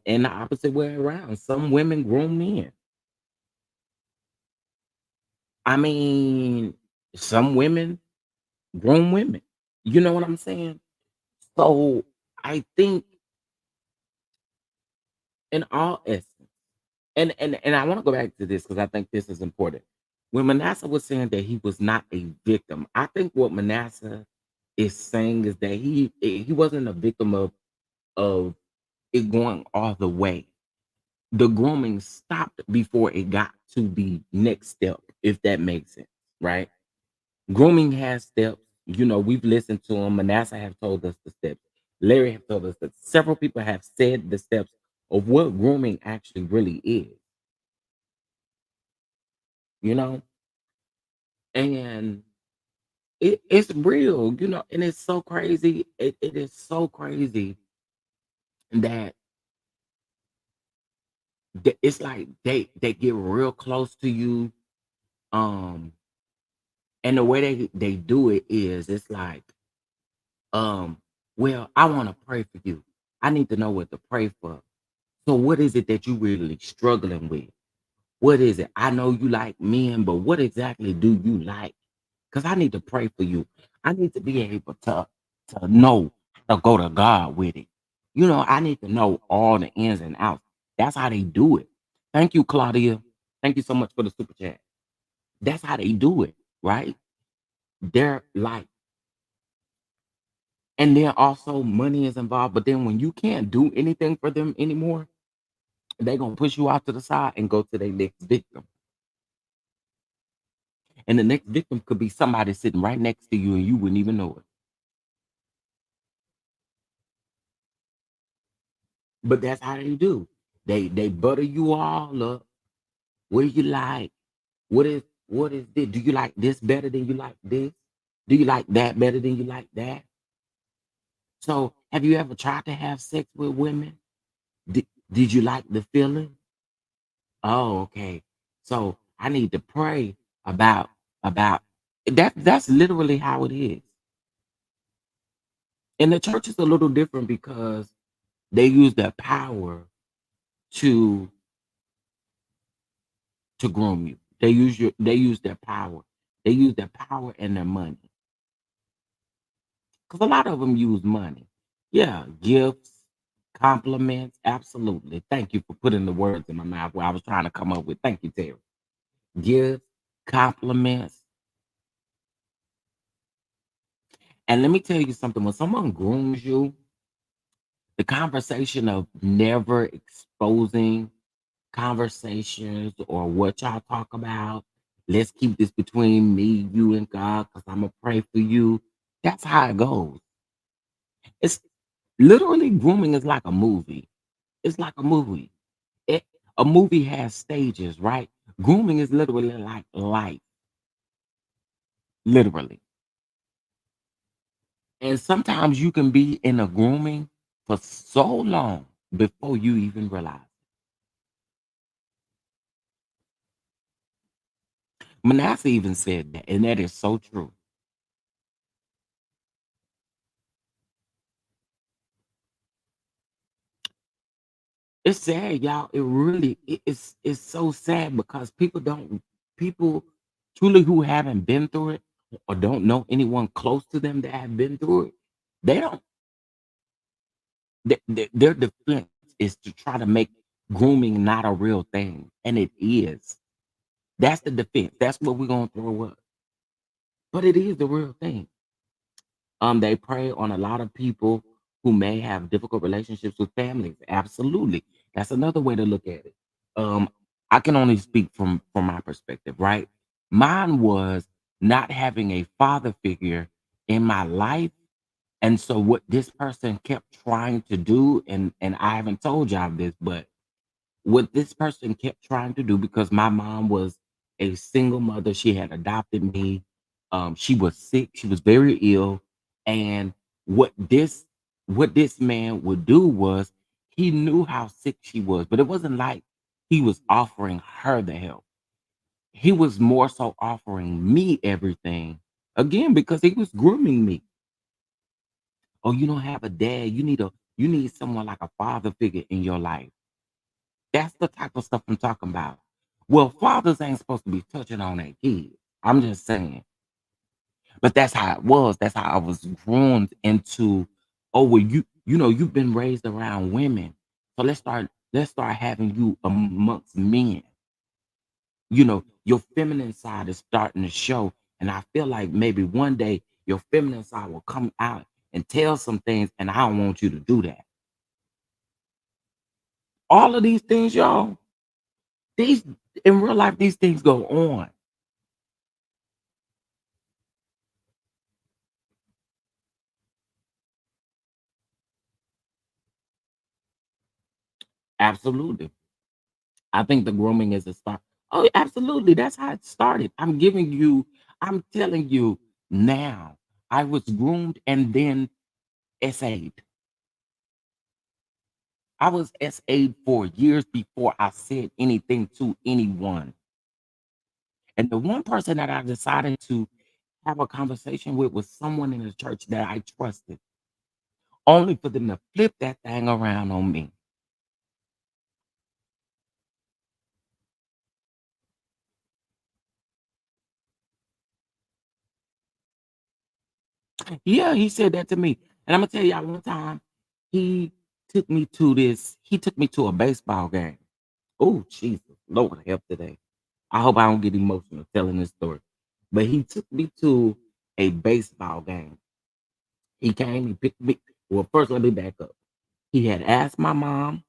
And the opposite way around. Some women groom men. I mean, some women groom women. You know what I'm saying? So I think in all essence, and I want to go back to this because I think this is important. When Manessa was saying that he was not a victim, I think what Manessa is saying is that he wasn't a victim of it going all the way. The grooming stopped before it got to the next step, if that makes sense, right? Grooming has steps. You know, we've listened to them. Manassa have told us the steps. Larry have told us that several people have said the steps of what grooming actually really is, you know? And it's real, and it's so crazy. It is so crazy that it's like they get real close to you. Um, and the way they do it is it's like, um, well, I want to pray for you. I need to know what to pray for. So what is it that you really struggling with? What is it? I know you like men, but what exactly do you like? Because I need to pray for you. I need to be able to know how to go to God with it. I need to know all the ins and outs. That's how they do it. Thank you, Claudia. Thank you so much for the super chat. That's how they do it, right? They're like, and then also money is involved. But then when you can't do anything for them anymore, they're gonna push you out to the side and go to their next victim. And the next victim could be somebody sitting right next to you and you wouldn't even know it. But that's how they do. They butter you all up. What do you like? What is this? Do you like this better than you like this? Do you like that better than you like that? So have you ever tried to have sex with women? Did you like the feeling? Oh, okay. So I need to pray about about that. That's literally how it is. And the church is a little different because they use their power to groom you. They use their power. They use their power and their money. Because a lot of them use money. Yeah, gifts, compliments, absolutely. Thank you for putting the words in my mouth where I was trying to come up with. Thank you, Terry. Gifts, compliments. And let me tell you something. When someone grooms you, the conversation of never exposing conversations or what y'all talk about. Let's keep this between me, you, and God, because I'm gonna pray for you. That's how it goes. It's literally grooming is like a movie. It's like a movie. It, a movie has stages, right? Grooming is literally like life, literally. And sometimes you can be in a grooming for so long before you even realize. Manessa even said that, and that is so true. It's sad, y'all. It really it's so sad because people truly who haven't been through it or don't know anyone close to them that have been through it, they don't their defense is to try to make grooming not a real thing. And it is. That's the defense. That's what we're gonna throw up. But it is the real thing. They prey on a lot of people who may have difficult relationships with families. Absolutely. That's another way to look at it. Um, I can only speak from my perspective, right? Mine was not having a father figure in my life. And so what this person kept trying to do, and I haven't told y'all this, but what this person kept trying to do because my mom was a single mother. She had adopted me. She was sick. She was very ill. And what this man would do was he knew how sick she was, but it wasn't like he was offering her the help. He was more so offering me everything again because he was grooming me. Oh, you don't have a dad. You need someone like a father figure in your life. That's the type of stuff I'm talking about. Well, fathers ain't supposed to be touching on their kids. I'm just saying. But that's how it was. That's how I was groomed into, oh, well, you've been raised around women. So let's start having you amongst men. Your feminine side is starting to show. And I feel like maybe one day your feminine side will come out and tell some things, and I don't want you to do that. All of these things, y'all, these in real life, these things go on. Absolutely. I think the grooming is a start. Oh, absolutely. That's how it started. I'm giving you, I'm telling you now, I was groomed and then SA'd. I was SA'd for years before I said anything to anyone. And the one person that I decided to have a conversation with was someone in the church that I trusted, only for them to flip that thing around on me. Yeah, he said that to me. And I'm gonna tell y'all one time, he he took me to a baseball game. Oh, Jesus, Lord help today. I hope I don't get emotional telling this story. But he took me to a baseball game. He came, he picked me. Well, first let me back up. He had asked my mom,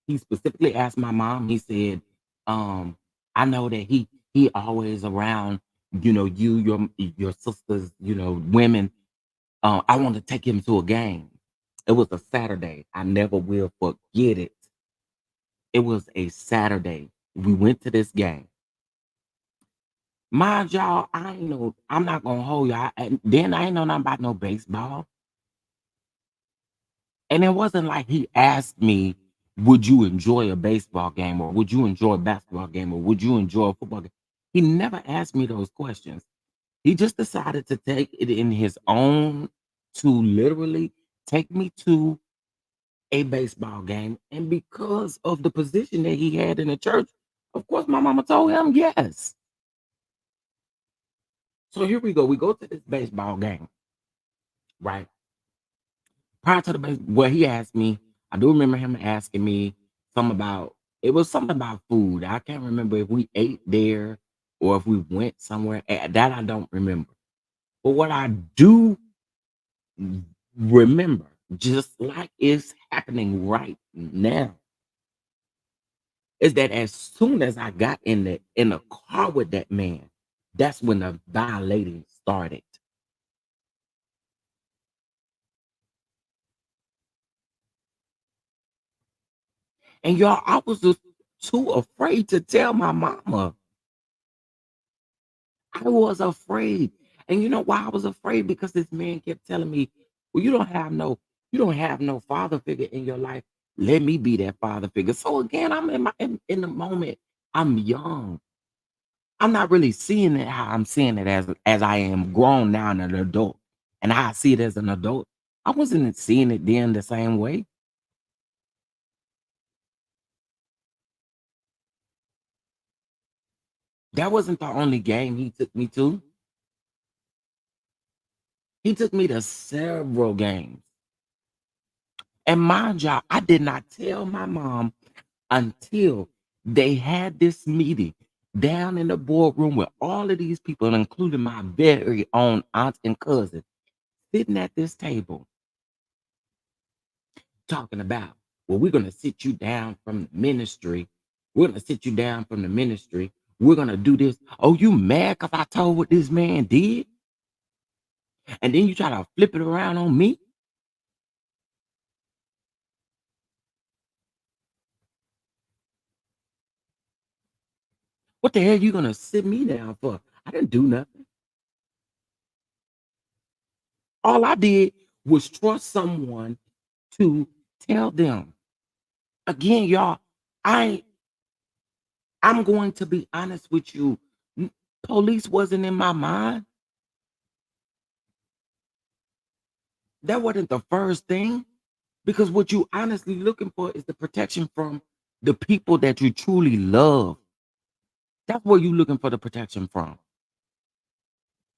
he specifically asked my mom, he said, um, I know that he always around, you, your sisters, women. I want to take him to a game. It was a Saturday. I never will forget it. It was a Saturday. We went to this game. Mind y'all, I'm not gonna hold y'all. And then I ain't know nothing about no baseball. And it wasn't like he asked me, would you enjoy a baseball game, or would you enjoy a basketball game, or would you enjoy a football game? He never asked me those questions. He just decided to take it in his own to literally take me to a baseball game. And because of the position that he had in the church, of course, my mama told him yes. So here we go. We go to this baseball game, right? Prior to the well, he asked me, I do remember him asking me it was something about food. I can't remember if we ate there or if we went somewhere. That I don't remember. But what I do remember, just like it's happening right now, is that as soon as I got in the car with that man, that's when the violating started. And y'all, I was just too afraid to tell my mama. I was afraid. And you know why I was afraid? Because this man kept telling me, well, you don't have no father figure in your life. Let me be that father figure. So again, I'm in the moment. I'm young. I'm not really seeing it how I'm seeing it as I am grown now and an adult. And how I see it as an adult. I wasn't seeing it then the same way. That wasn't the only game he took me to. He took me to several games. And mind y'all, I did not tell my mom until they had this meeting down in the boardroom with all of these people, including my very own aunt and cousin, sitting at this table talking about, well, we're going to sit you down from the ministry. We're going to sit you down from the ministry. We're going to do this. Oh, you mad because I told what this man did? And then you try to flip it around on me? What the hell you going to sit me down for? I didn't do nothing. All I did was trust someone to tell them. Again, y'all, I I'm going to be honest with you. Police wasn't in my mind. That wasn't the first thing. Because what you honestly looking for is the protection from the people that you truly love. That's where you looking for the protection from.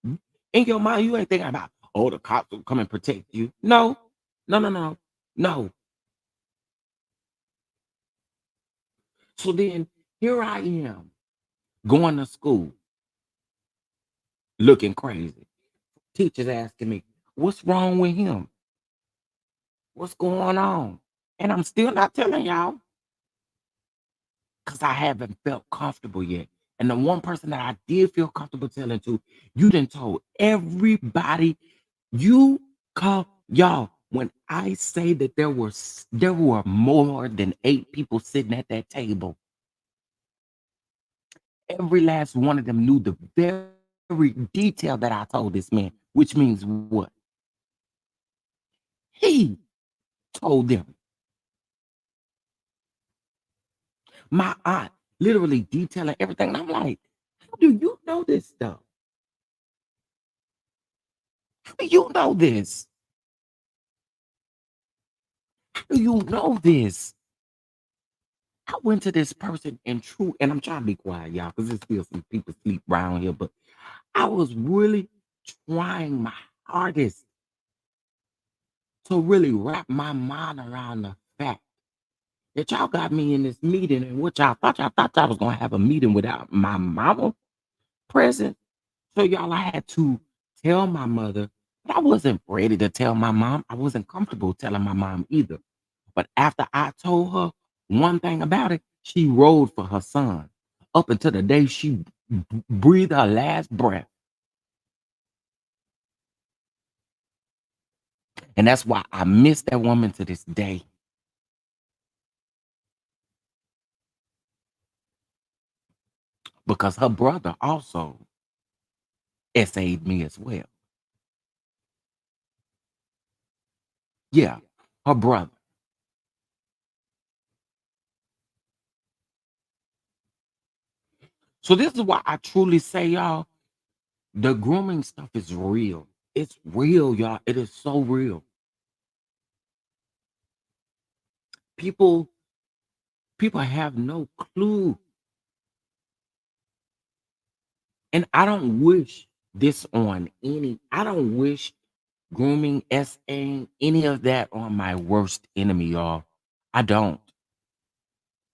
In your mind, you ain't thinking about, oh, the cops will come and protect you. No, no, no, no, no. So then here I am going to school looking crazy. Teachers asking me, what's wrong with him? What's going on? And I'm still not telling y'all because I haven't felt comfortable yet. And the one person that I did feel comfortable telling to, you done told everybody. You call y'all. When I say that there were more than 8 people sitting at that table, every last one of them knew the very every detail that I told this man, which means what? He told them. My aunt literally detailing everything. And I'm like, how do you know this stuff? How do you know this? How do you know this? I went to this person in true, and I'm trying to be quiet, y'all, because there's still some people sleep around here, but I was really trying my hardest to really wrap my mind around the fact that y'all got me in this meeting, and what y'all thought y'all was gonna have a meeting without my mama present. So y'all, I had to tell my mother, but I wasn't ready to tell my mom. I wasn't comfortable telling my mom either. But after I told her one thing about it, she rode for her son up until the day she breathed her last breath. And that's why I miss that woman to this day, because her brother also essayed me as well. Yeah, her brother. So this is why I truly say, y'all, the grooming stuff is real. It's real, y'all. It is so real. People people have no clue. And I don't wish this on any, I don't wish grooming, SAing, any of that on my worst enemy, y'all. I don't.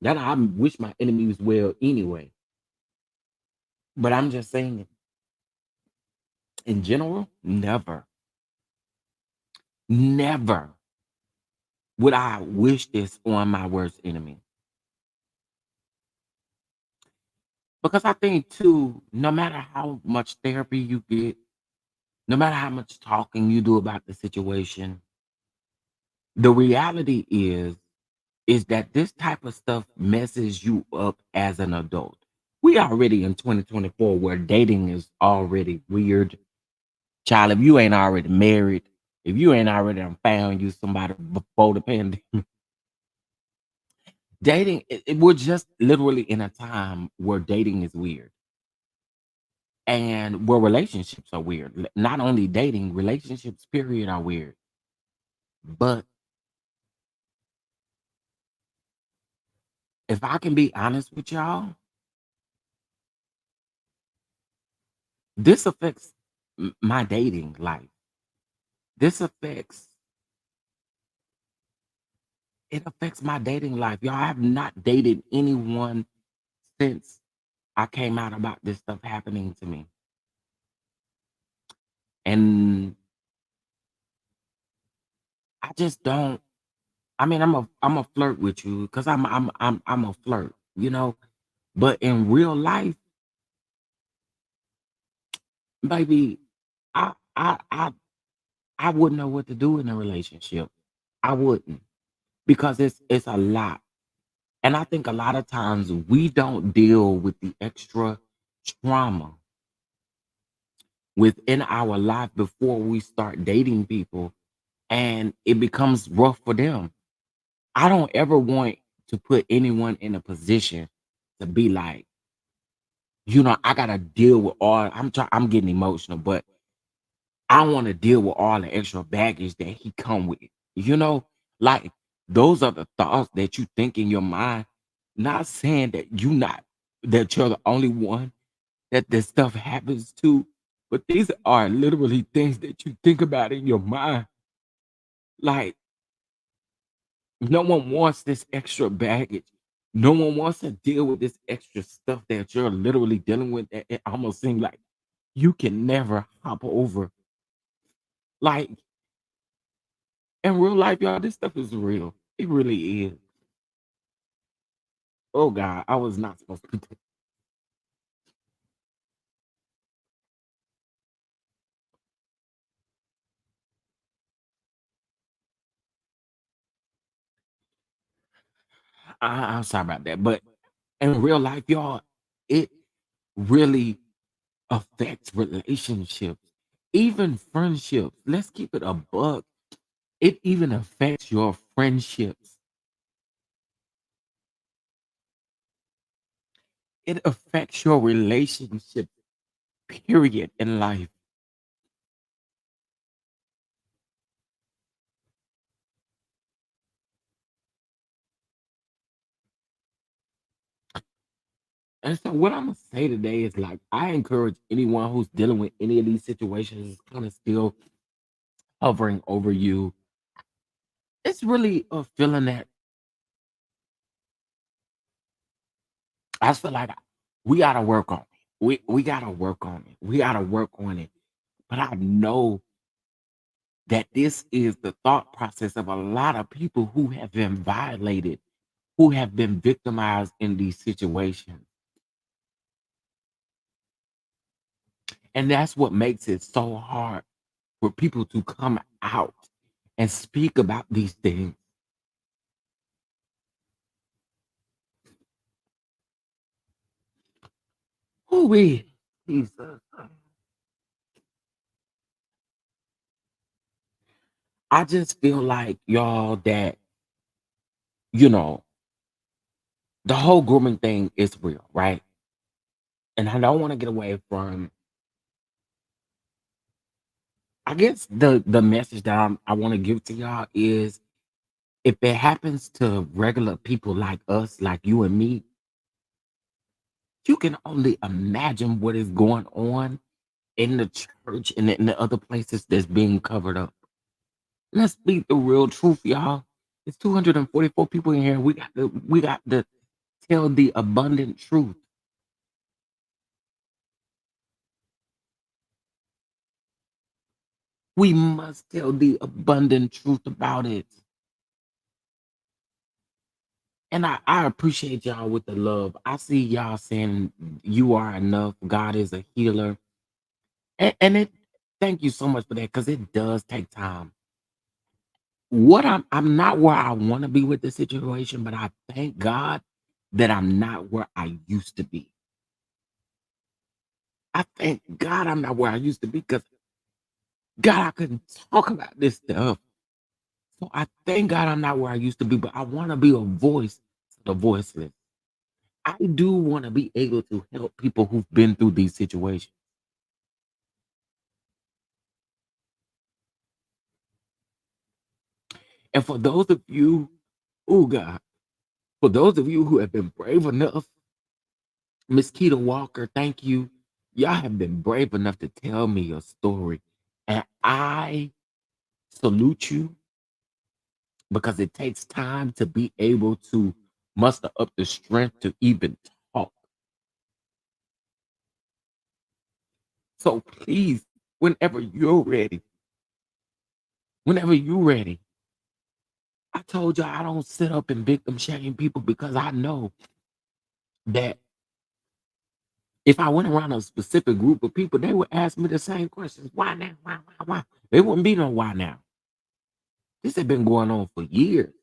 That I wish my enemies well anyway. But I'm just saying, in general, never, never would I wish this on my worst enemy. Because I think too, no matter how much therapy you get, no matter how much talking you do about the situation, the reality is that this type of stuff messes you up as an adult. We already in 2024 where dating is already weird. Child, if you ain't already married, if you ain't already done found you somebody before the pandemic, dating, we're just literally in a time where dating is weird and where relationships are weird. Not only dating, relationships, period, are weird. But if I can be honest with y'all, this affects my dating life. This affects It affects my dating life. Y'all, I have not dated anyone since I came out about this stuff happening to me. And I just don't, I mean, I'm a flirt with you because I'm a flirt, you know. But in real life, baby, I I I I wouldn't know what to do in a relationship. I wouldn't, because it's a lot. And I think a lot of times we don't deal with the extra trauma within our life before we start dating people, and it becomes rough for them. I don't ever want to put anyone in a position to be like, I gotta deal with I'm getting emotional, but I want to deal with all the extra baggage that he come with. You know, like those are the thoughts that you think in your mind. Not saying that you're the only one that this stuff happens to, but these are literally things that you think about in your mind. Like, no one wants this extra baggage. No one wants to deal with this extra stuff that you're literally dealing with. It almost seems like you can never hop over. Like, in real life, y'all, this stuff is real. It really is. Oh God, I was not supposed to. I'm sorry about that, but in real life, y'all, it really. affects relationships, even friendships. Let's keep it a buck. It even affects your friendships. It affects your relationship, period, in life. And so what I'm gonna say today is like I encourage anyone who's dealing with any of these situations kind of still hovering over you. It's really a feeling that I feel like we gotta work on it. We gotta work on it. We gotta work on it. But I know that this is the thought process of a lot of people who have been violated, who have been victimized in these situations. And that's what makes it so hard for people to come out and speak about these things. Who we? Jesus. I just feel like y'all that, you know, the whole grooming thing is real, right? And I don't want to get away from, I guess the message that I want to give to y'all is if it happens to regular people like us, like you and me, you can only imagine what is going on in the church and in the other places that's being covered up. Let's speak the real truth, y'all. It's 244 people in here. We got to tell the abundant truth. We must tell the abundant truth about it. And I appreciate y'all with the love. I see y'all saying you are enough. God is a healer. And it thank you so much for that because it does take time. What I'm not where I want to be with the situation, but I thank God that I'm not where I used to be. I thank God I'm not where I used to be because God, I couldn't talk about this stuff. So I thank God I'm not where I used to be, but I want to be a voice to the voiceless. I do want to be able to help people who've been through these situations. And for those of you, oh God, for those of you who have been brave enough, Miss Keita Walker, thank you. Y'all have been brave enough to tell me your story. And I salute you because it takes time to be able to muster up the strength to even talk. So please, whenever you're ready, whenever you're ready, I told you I don't sit up and victim shame people because I know that if I went around a specific group of people, they would ask me the same questions. Why now? Why? There wouldn't be no why now. This had been going on for years.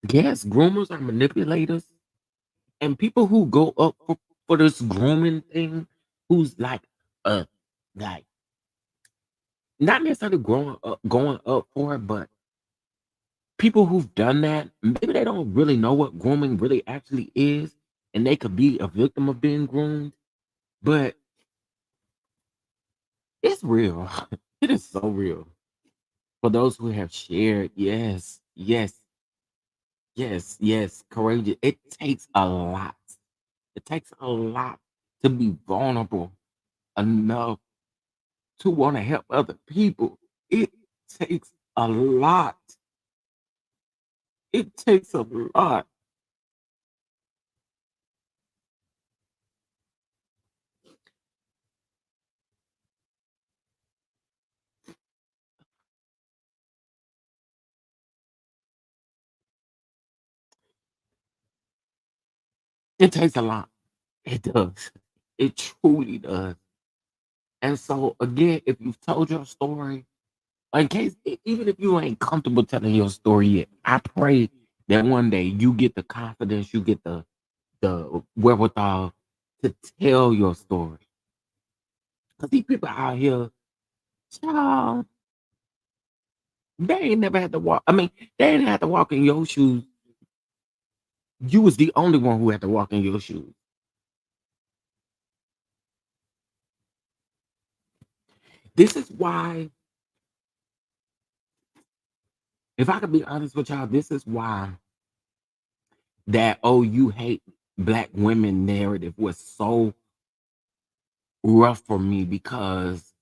Yes, groomers are manipulators. And people who go up for this grooming thing, who's like not necessarily going up for it, but people who've done that, maybe they don't really know what grooming really actually is, and they could be a victim of being groomed, but it's real. It is so real. For those who have shared, yes, yes, yes, courageous. It takes a lot. It takes a lot to be vulnerable enough to want to help other people. It takes a lot. It takes a lot. It takes a lot. It does. It truly does. And so again, if you've told your story, in case even if you ain't comfortable telling your story yet, I pray that one day you get the confidence, you get the the wherewithal to tell your story. Because these people out here, child, they ain't never had to walk. I mean, they ain't had to walk in your shoes. You was the only one who had to walk in your shoes. This is why, if I could be honest with y'all, this is why that "oh, you hate black women" narrative was so rough for me, because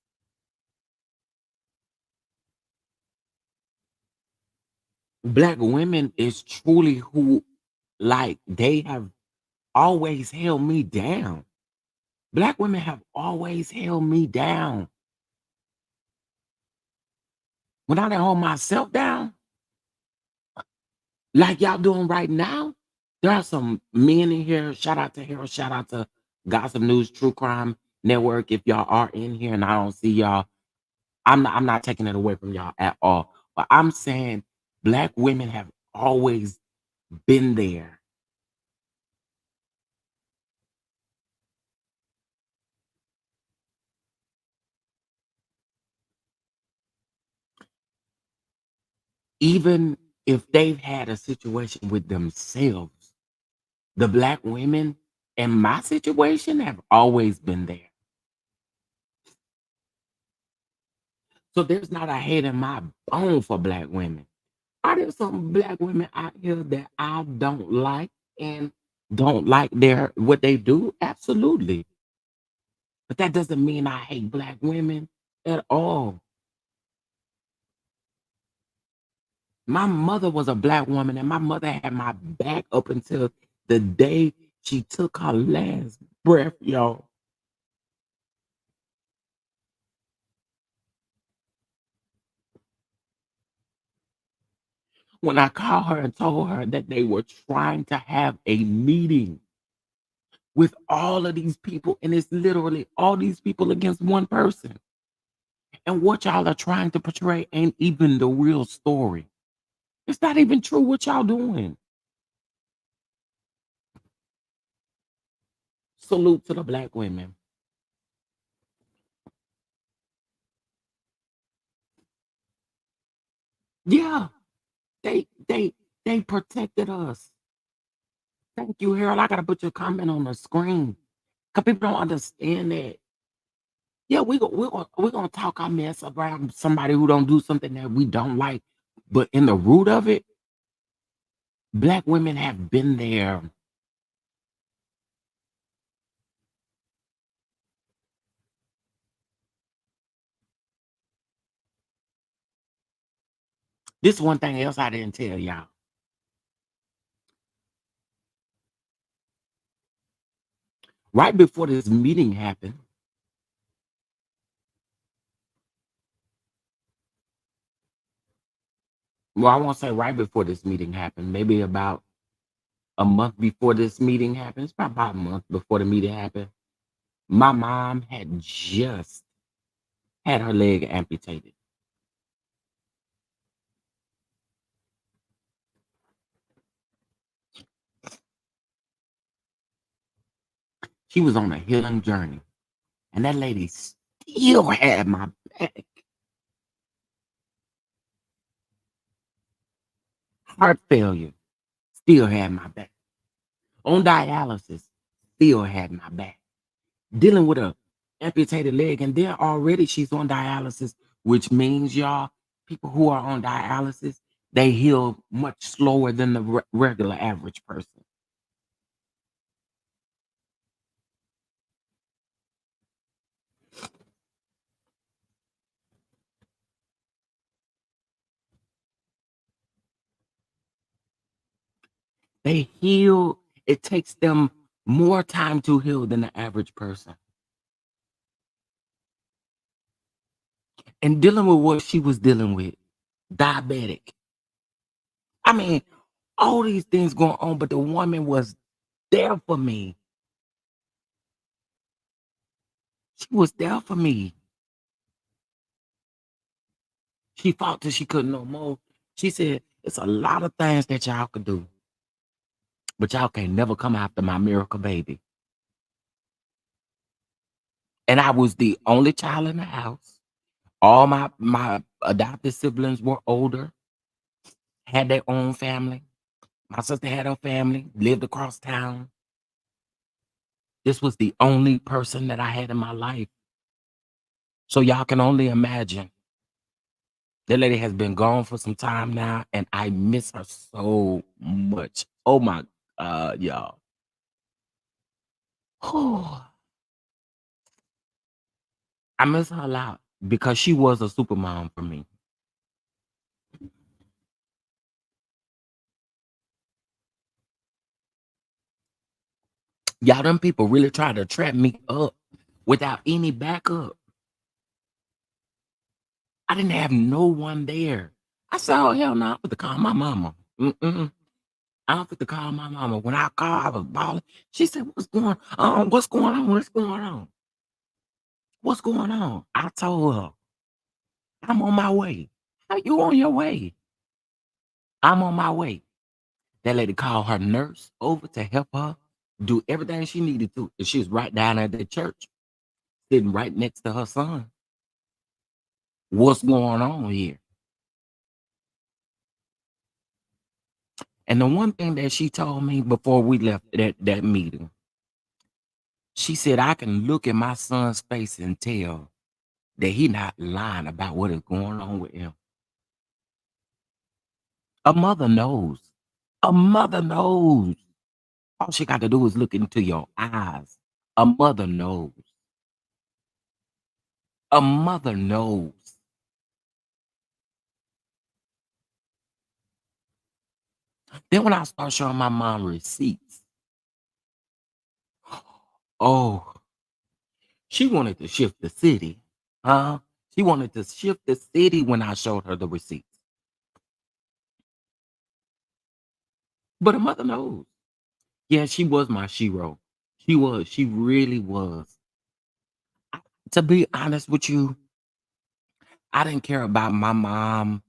black women is truly who, like, they have always held me down. Black women have always held me down. When I didn't hold myself down, like y'all doing right now, there are some men in here. Shout out to Harold. Shout out to Gossip News True Crime Network. If y'all are in here and I don't see y'all, I'm not taking it away from y'all at all. But I'm saying black women have always been there. Even if they've had a situation with themselves, the black women in my situation have always been there. So there's not a hate in my bone for black women. Are there some black women out here that I don't like and don't like their what they do? Absolutely. But that doesn't mean I hate black women at all. My mother was a black woman, and my mother had my back up until the day she took her last breath, y'all. When I called her and told her that they were trying to have a meeting with all of these people, and it's literally all these people against one person. And what y'all are trying to portray ain't even the real story. It's not even true what y'all doing. Salute to the black women. Yeah, they protected us. Thank you, Harold. I gotta put your comment on the screen. Cause people don't understand that. Yeah, we gonna talk our mess around somebody who don't do something that we don't like. But in the root of it, black women have been there. This one thing else I didn't tell y'all. Right before this meeting happened, well, I won't say right before this meeting happened, maybe about a month before this meeting happened. It's probably about a month before the meeting happened. My mom had just had her leg amputated. She was on a healing journey, and that lady still had my back. Heart failure, still had my back. On dialysis, still had my back. Dealing with a amputated leg, and then already she's on dialysis, which means, y'all, people who are on dialysis, they heal much slower than the regular average person. They heal. It takes them more time to heal than the average person. And dealing with what she was dealing with, diabetic. I mean, all these things going on, but the woman was there for me. She was there for me. She fought till she couldn't no more. She said, it's a lot of things that y'all could do. but y'all can't never come after my miracle baby. And I was the only child in the house. All my adopted siblings were older, had their own family. My sister had her family, lived across town. This was the only person that I had in my life. So y'all can only imagine. That lady has been gone for some time now, and I miss her so much. Oh my y'all. I miss her a lot because she was a super mom for me. Y'all, them people really tried to trap me up without any backup. I didn't have no one there. I said, "Oh hell no!" I'm to call my mama. Mm-mm. I'm to call my mama. When I called, I was bawling. She said, "What's going on? What's going on? What's going on? What's going on?" I told her, "I'm on my way." "How you on your way?" "I'm on my way." That lady called her nurse over to help her do everything she needed to. And she was right down at the church, sitting right next to her son. What's going on here? And the one thing that she told me before we left that meeting, she said, "I can look at my son's face and tell that he not lying about what is going on with him." A mother knows. A mother knows. All she got to do is look into your eyes. A mother knows. A mother knows. Then when I start showing my mom receipts, oh, she wanted to shift the city. Huh? She wanted to shift the city when I showed her the receipts. But a mother knows. Yeah, she was my shero. She was. She really was. To be honest with you, I didn't care about my mom.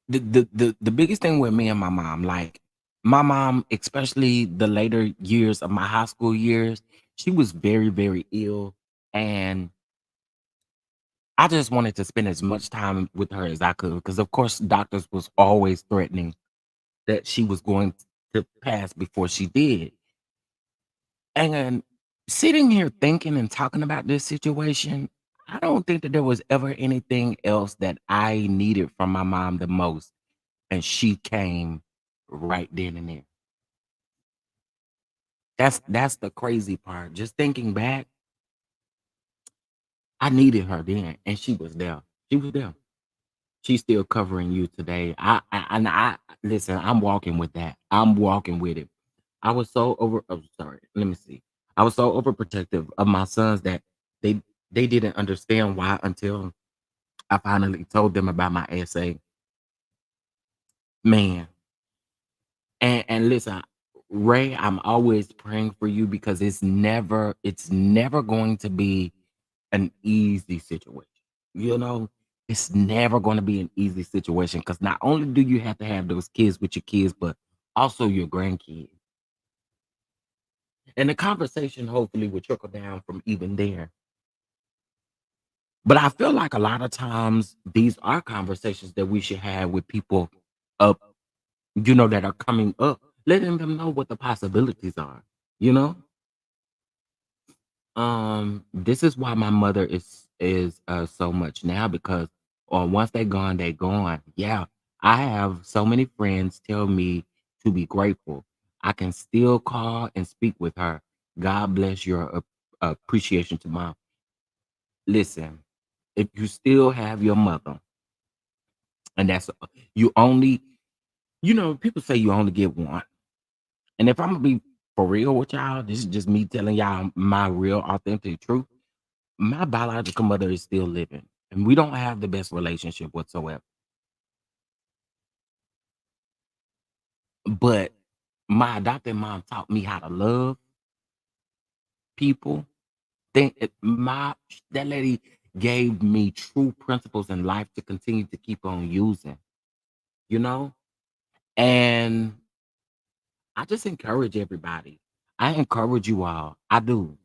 The biggest thing with me and my mom, like my mom, especially the later years of my high school years, she was very, very ill. And I just wanted to spend as much time with her as I could because, of course, doctors was always threatening that she was going to pass before she did. And sitting here thinking and talking about this situation, I don't think that there was ever anything else that I needed from my mom the most, and she came right then and there. That's the crazy part. Just thinking back, I needed her then, and she was there. She was there. She's still covering you today. I listen, I'm walking with that. I'm walking with it. I was so over oh, sorry, let me see. I was so overprotective of my sons that they they didn't understand why until I finally told them about my essay. Man, and listen, Ray, I'm always praying for you because it's never going to be an easy situation. You know, it's never going to be an easy situation because not only do you have to have those kids with your kids, but also your grandkids. And the conversation hopefully will trickle down from even there. But I feel like a lot of times these are conversations that we should have with people up, that are coming up, letting them know what the possibilities are, you know? This is why my mother is so much now because once they gone, they gone. Yeah. I have so many friends tell me to be grateful. I can still call and speak with her. God bless your appreciation to mom. Listen, if you still have your mother, and that's you only, people say you only get one. And if I'm gonna be for real with y'all, this is just me telling y'all my real authentic truth. My biological mother is still living, and we don't have the best relationship whatsoever. But my adopted mom taught me how to love people. Think my that lady gave me true principles in life to continue to keep on using, you know? And I just encourage everybody. I encourage you all. I do.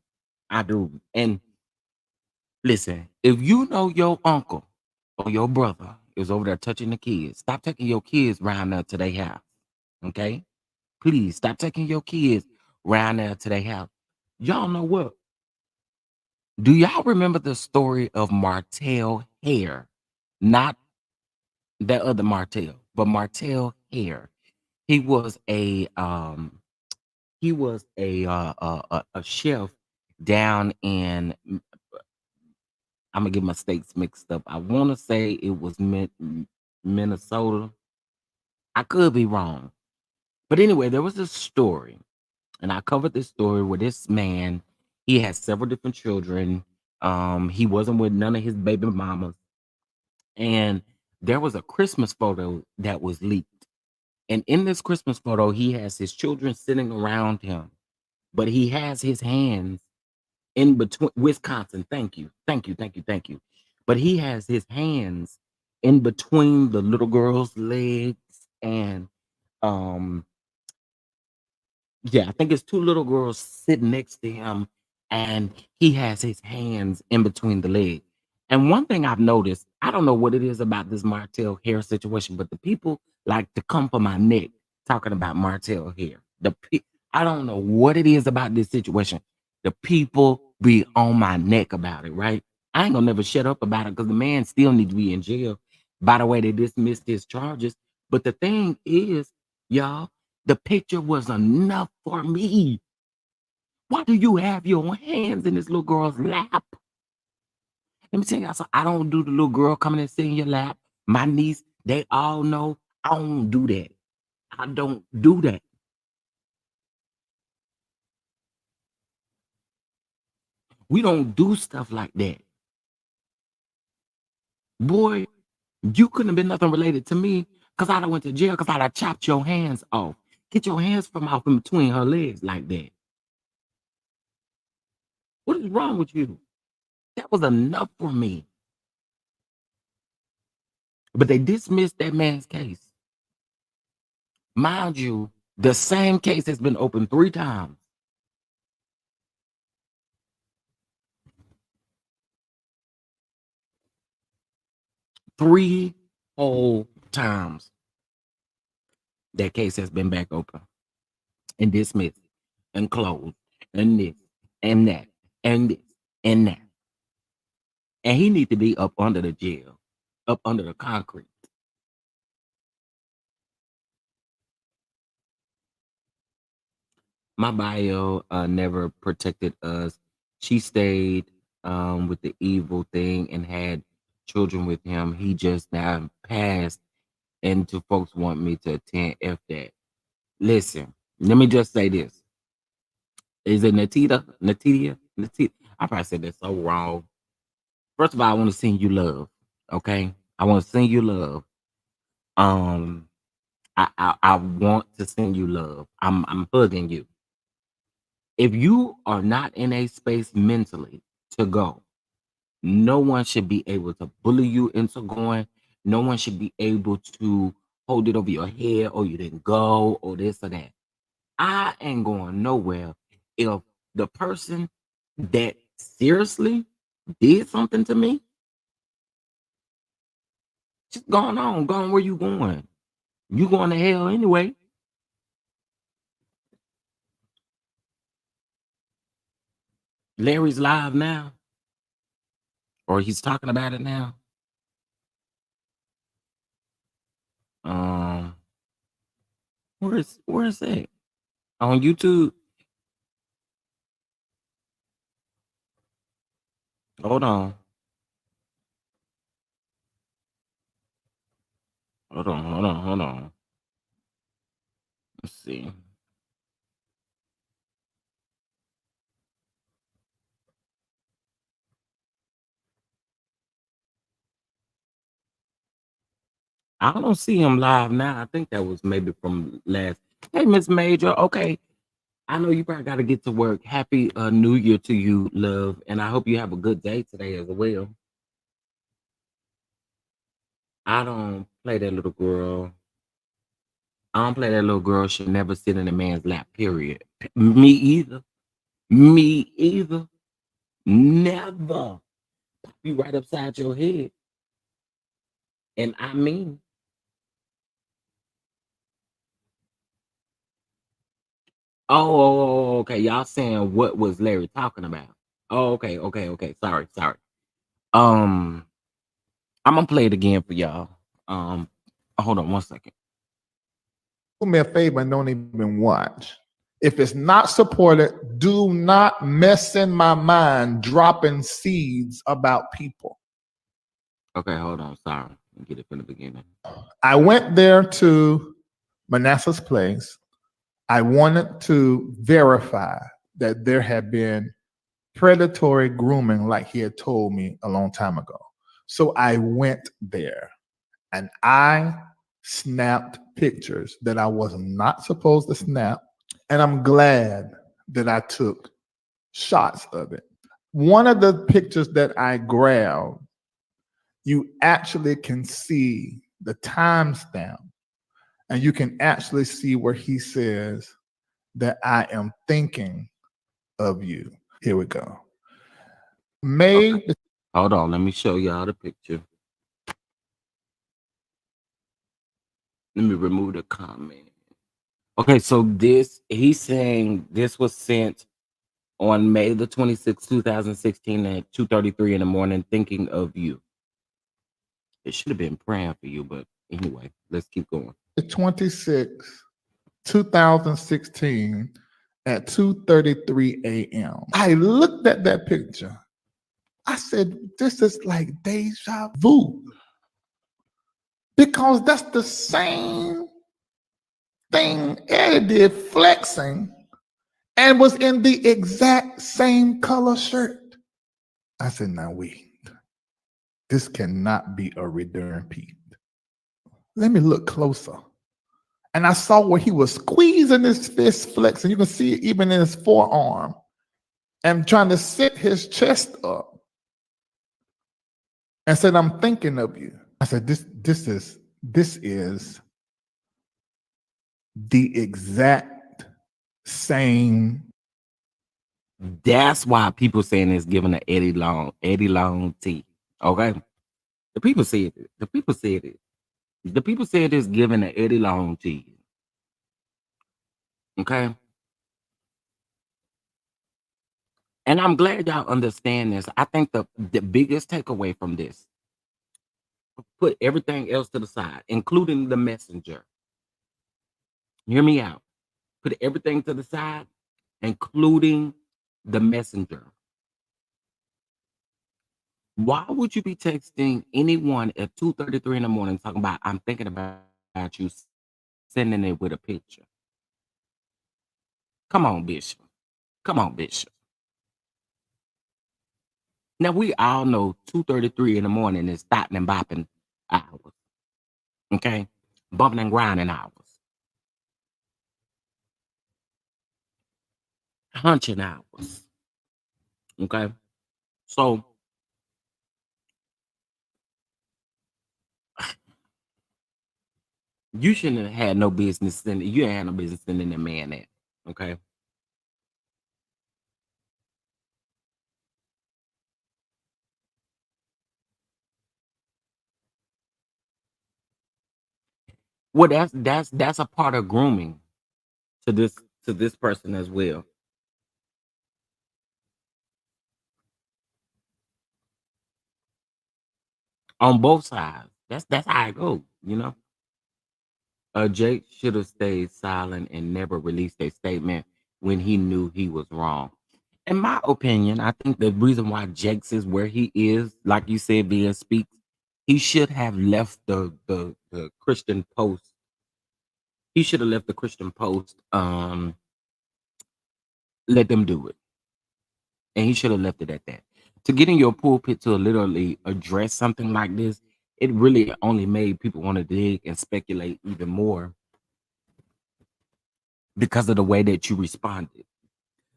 I do. And listen, if you know your uncle or your brother is over there touching the kids, stop taking your kids round there to their house. Okay? Please stop taking your kids round there to their house. Y'all know what? Do y'all remember the story of Martell Hare? Not that other Martell, but Martell Hare. He was a a chef down in I'm gonna get my states mixed up. I want to say it was Minnesota. I could be wrong, but anyway, there was a story, and I covered this story where this man he had several different children. He wasn't with none of his baby mamas, and there was a Christmas photo that was leaked. And in this Christmas photo, he has his children sitting around him, but he has his hands in between Wisconsin. Thank you. Thank you. Thank you. Thank you. But he has his hands in between the little girl's legs and um yeah, I think it's two little girls sitting next to him, and he has his hands in between the legs. And one thing I've noticed, I don't know what it is about this Martell hair situation, but the people like to come for my neck talking about Martell hair. I don't know what it is about this situation. The people be on my neck about it, right? I ain't gonna never shut up about it because the man still needs to be in jail. By the way, they dismissed his charges. But the thing is, y'all, the picture was enough for me. Why do you have your hands in this little girl's lap? Let me tell you, so I don't do the little girl coming and sitting in your lap. My niece, they all know I don't do that. I don't do that. We don't do stuff like that. Boy, you couldn't have been nothing related to me because I'd have went to jail because I'd have chopped your hands off. Get your hands from off in between her legs like that. What is wrong with you? That was enough for me. But they dismissed that man's case. Mind you, the same case has been opened 3 times. 3 whole times that case has been back open and dismissed and closed and this and that and this and that. And he need to be up under the jail, up under the concrete. My bio never protected us. She stayed with the evil thing and had children with him. He just now passed, and to folks want me to attend F that. Listen, let me just say this. Is it Natita? Natita? Natita? I probably said that so wrong. First of all, I want to send you love. Okay? I want to send you love. Um, I want to send you love. I'm hugging you. If you are not in a space mentally to go, no one should be able to bully you into going. No one should be able to hold it over your head or you didn't go or this or that. I ain't going nowhere if the person that seriously did something to me, just going where you going. You going to hell anyway. Larry's live now, or he's talking about it now. Um, where is that? On YouTube? Hold on. Hold on. Let's see. I don't see him live now. I think that was maybe from last. Hey, Miss Major. Okay, I know you probably got to get to work. Happy New Year to you, love, and I hope you have a good day today as well. I don't play that little girl. I don't play that little girl should never sit in a man's lap, period. Me either. Me either. Never. Be right upside your head. And I mean, okay. Y'all saying what was Larry talking about? Oh, okay. Sorry. Um, I'm gonna play it again for y'all. Um, hold on 1 second. Do me a favor and don't even watch. If it's not supported, do not mess in my mind dropping seeds about people. Okay, hold on. Sorry. Let me get it from the beginning. I went there to Manessah's place. I wanted to verify that there had been predatory grooming like he had told me a long time ago. So I went there and I snapped pictures that I was not supposed to snap. And I'm glad that I took shots of it. One of the pictures that I grabbed, you actually can see the timestamp and you can actually see where he says that I am thinking of you. Here we go. May Okay. Hold on. Let me show y'all the picture. Let me remove the comment. Okay, so he's saying this was sent on May the 26th, 2016 at 2:33 in the morning, thinking of you. It should have been praying for you, but anyway, let's keep going. the 26th, 2016 at 2:33 a.m. I looked at that picture. I said, this is like deja vu. Because that's the same thing Eddie did flexing and was in the exact same color shirt. I said, now wait, this cannot be a return piece. Let me look closer. And I saw where he was squeezing his fist flex, and you can see it even in his forearm, and trying to sit his chest up. And said, I'm thinking of you. I said, this is the exact same. That's why people saying it's giving an Eddie Long T. Okay, the people said it. The people said it. The people said it's giving an Eddie Long T. Okay, and I'm glad y'all understand this. I think the biggest takeaway from this: put everything else to the side, including the messenger. Hear me out. Put everything to the side, including the messenger. Why would you be texting anyone at 2:33 in the morning talking about I'm thinking about you, sending it with a picture? Come on, Bishop. Come on, Bishop. Now we all know 2:33 in the morning is starting and bopping hours. Okay? Bumping and grinding hours. Hunching hours. Okay? So you shouldn't have had no business sending you ain't had no business sending that man that. Okay. Well, that's a part of grooming to this person as well. On both sides. That's how it goes, you know. Jake should have stayed silent and never released a statement when he knew he was wrong. In my opinion, I think the reason why Jakes is where he is, like you said, being speaks, he should have left the Christian Post. He should have left the Christian Post. Let them do it, and he should have left it at that. To get in your pulpit to literally address something like this, it really only made people want to dig and speculate even more because of the way that you responded.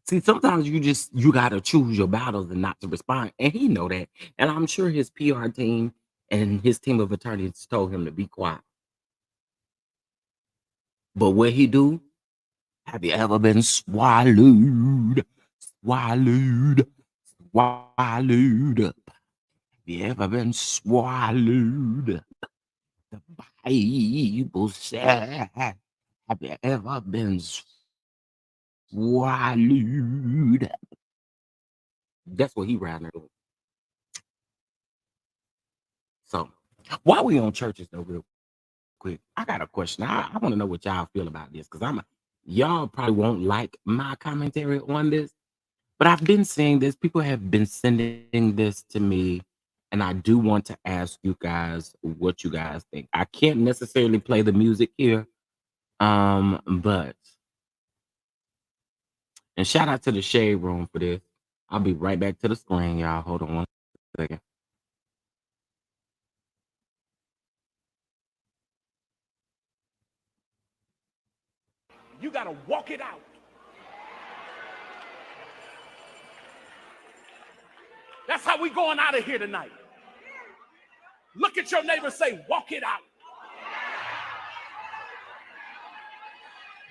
See, sometimes you gotta choose your battles and not to respond, and he know that. And I'm sure his PR team and his team of attorneys told him to be quiet. But what he do? Have you ever been swallowed? Swallowed, swallowed up. Have you ever been swallowed? The Bible said, have you ever been swallowed? That's what he riding through. So, while we on churches though, real quick, I got a question. I want to know what y'all feel about this because y'all probably won't like my commentary on this, but I've been seeing this. People have been sending this to me, and I do want to ask you guys what you guys think. I can't necessarily play the music here, but and shout out to the Shade Room for this. I'll be right back to the screen, y'all. Hold on one second. You got to walk it out. That's how we going out of here tonight. Look at your neighbor and say, walk it out.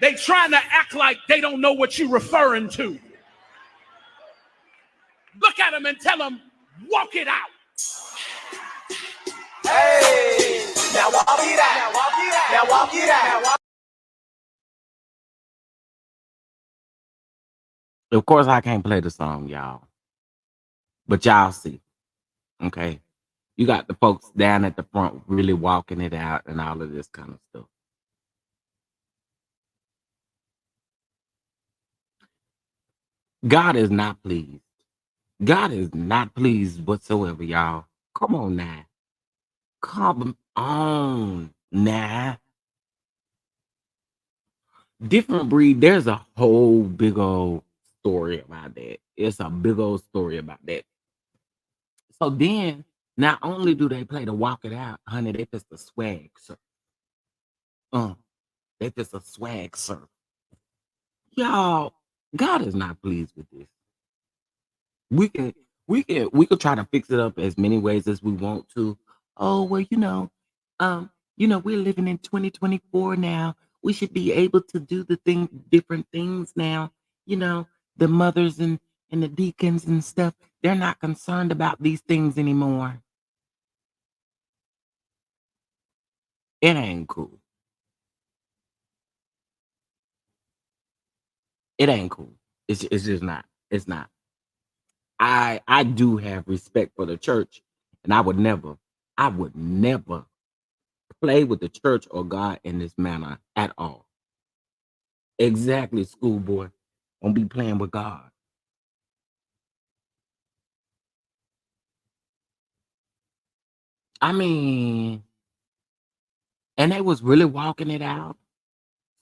They trying to act like they don't know what you're referring to. Look at them and tell them, walk it out. Hey, now walk it out. Now walk it out. Now walk it out. Now walk. Of course, I can't play the song, y'all, but y'all see, okay? You got the folks down at the front really walking it out and all of this kind of stuff. God is not pleased. God is not pleased whatsoever, y'all. Come on now. Come on now. Different breed, there's a whole big old story about that. It's a big old story about that. So then, not only do they play to walk it out, honey, they just a swag, sir. They just a swag, sir. Y'all, God is not pleased with this. We can we could try to fix it up as many ways as we want to. Oh, well, we're living in 2024 now. We should be able to do different things now. You know, the mothers and the deacons and stuff, they're not concerned about these things anymore. It ain't cool. It ain't cool. It's just not. It's not. I do have respect for the church, and I would never play with the church or God in this manner at all. Exactly, schoolboy. Don't be playing with God. I mean, and they was really walking it out,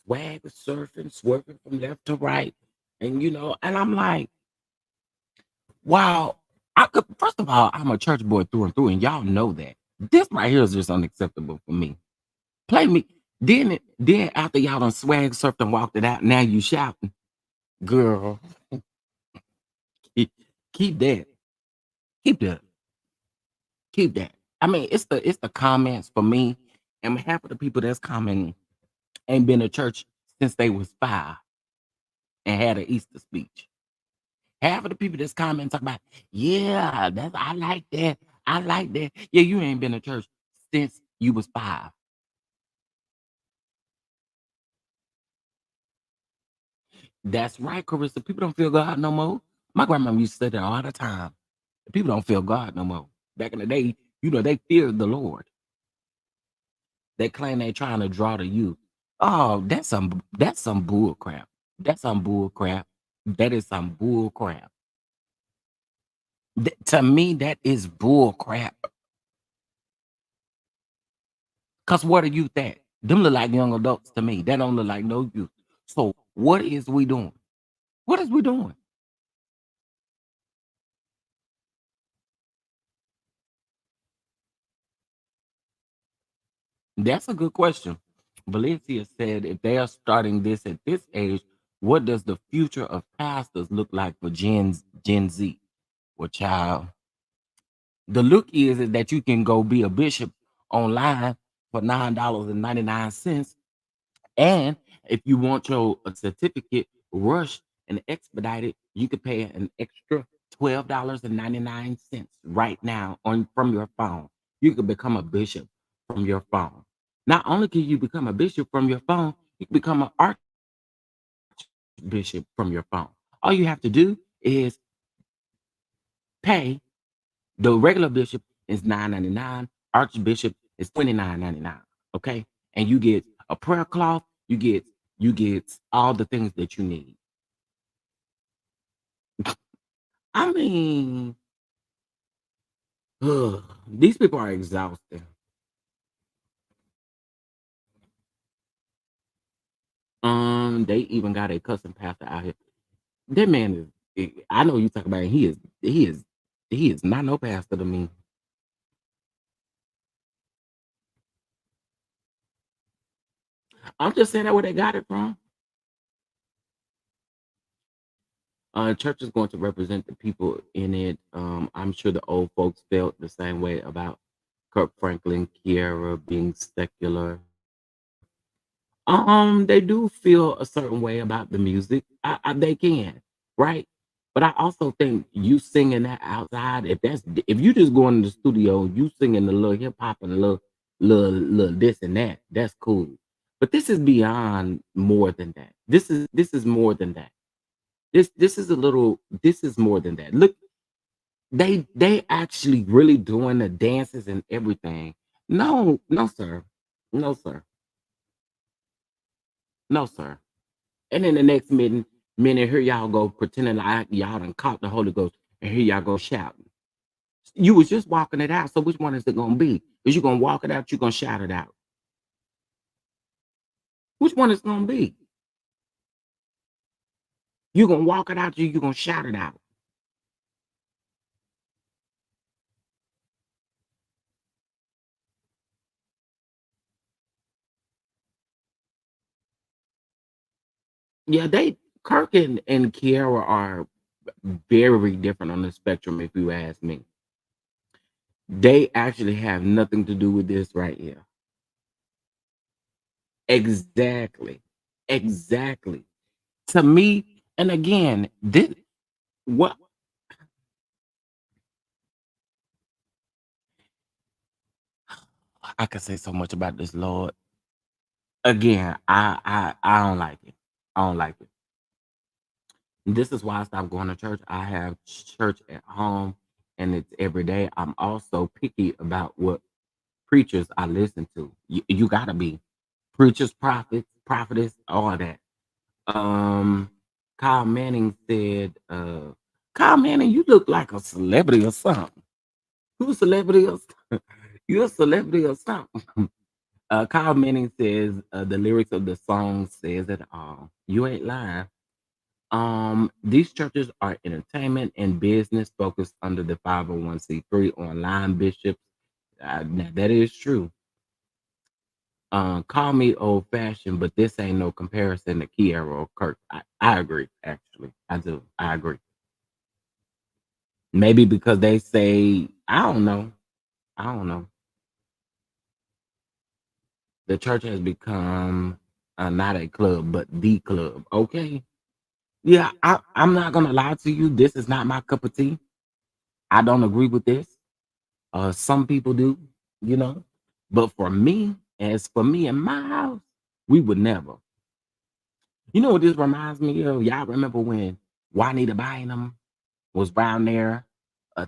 swag surfing, swerving from left to right, and and I'm like, wow. I could, first of all, I'm a church boy through and through, and y'all know that. This right here is just unacceptable for me. Play me. Then after y'all done swag surfed and walked it out, now you shouting. Girl, keep, keep that. Keep that. Keep that. I mean, it's the comments for me, and half of the people that's commenting ain't been to church since they was 5 and had an Easter speech. Half of the people that's commenting talk about, yeah, that's I like that. I like that. Yeah, you ain't been to church since you was 5. That's right, Carissa. People don't feel God no more. My grandma used to say that all the time. People don't feel God no more. Back in the day, they feared the Lord. They claim they trying to draw the youth. Oh, that's some bull crap. That's some bull crap. That is some bull crap. To me, that is bull crap. Cause what are youth at? Them look like young adults to me. That don't look like no youth. So what is we doing? What is we doing? That's a good question. Valencia said, if they are starting this at this age, what does the future of pastors look like for Gen Z? Well, child, the look is that you can go be a bishop online for $9.99, and If you want your certificate rushed and expedited, you could pay an extra $12.99 right now on from your phone. You could become a bishop from your phone. Not only can you become a bishop from your phone, you can become an archbishop from your phone. All you have to do is pay. The regular bishop is $9.99. Archbishop is $29.99. Okay, and you get a prayer cloth. You get all the things that you need. I mean, these people are exhausted. They even got a custom pastor out here. That man is. I know you talk about it. He is not no pastor to me. I'm just saying that where they got it from. Church is going to represent the people in it. I'm sure the old folks felt the same way about Kirk Franklin, Kiera being secular. They do feel a certain way about the music. They can, right? But I also think you singing that outside, if you just go in the studio, you singing the little hip hop and a little this and that, that's cool. But this is beyond more than that. This is more than that. This is more than that. Look, they actually really doing the dances and everything. No, no, sir. No, sir. No, sir. And then the next minute, here y'all go pretending like y'all done caught the Holy Ghost, and here y'all go shouting. You was just walking it out. So which one is it gonna be? Is you gonna walk it out? You gonna shout it out? Which one is it gonna be? You gonna walk it out? You gonna shout it out? Yeah, they Kirk and Kiara are very different on the spectrum, if you ask me. They actually have nothing to do with this right here. Exactly. Exactly. To me, and again, this what I could say so much about this, Lord. Again, I don't like it. I don't like it. This is why I stopped going to church. I have church at home and it's every day. I'm also picky about what preachers I listen to. You gotta be preachers, prophets, prophetess, all that. Um, Kyle Manning said, Kyle Manning, you look like a celebrity or something. Who's a celebrity or something? You're a celebrity or something. Kyle Manning says the lyrics of the song says it all. You ain't lying. These churches are entertainment and business focused under the 501c3 online bishops. Now that is true. Call me old fashioned, but this ain't no comparison to Kiara or Kirk. I agree, actually. I do. I agree. Maybe because they say, I don't know. I don't know. The church has become not a club, but the club. Okay. Yeah, I'm not gonna lie to you. This is not my cup of tea. I don't agree with this. Some people do, you know. But for me, as for me in my house, we would never. You know what this reminds me of? Y'all remember when Juanita Bynum was down there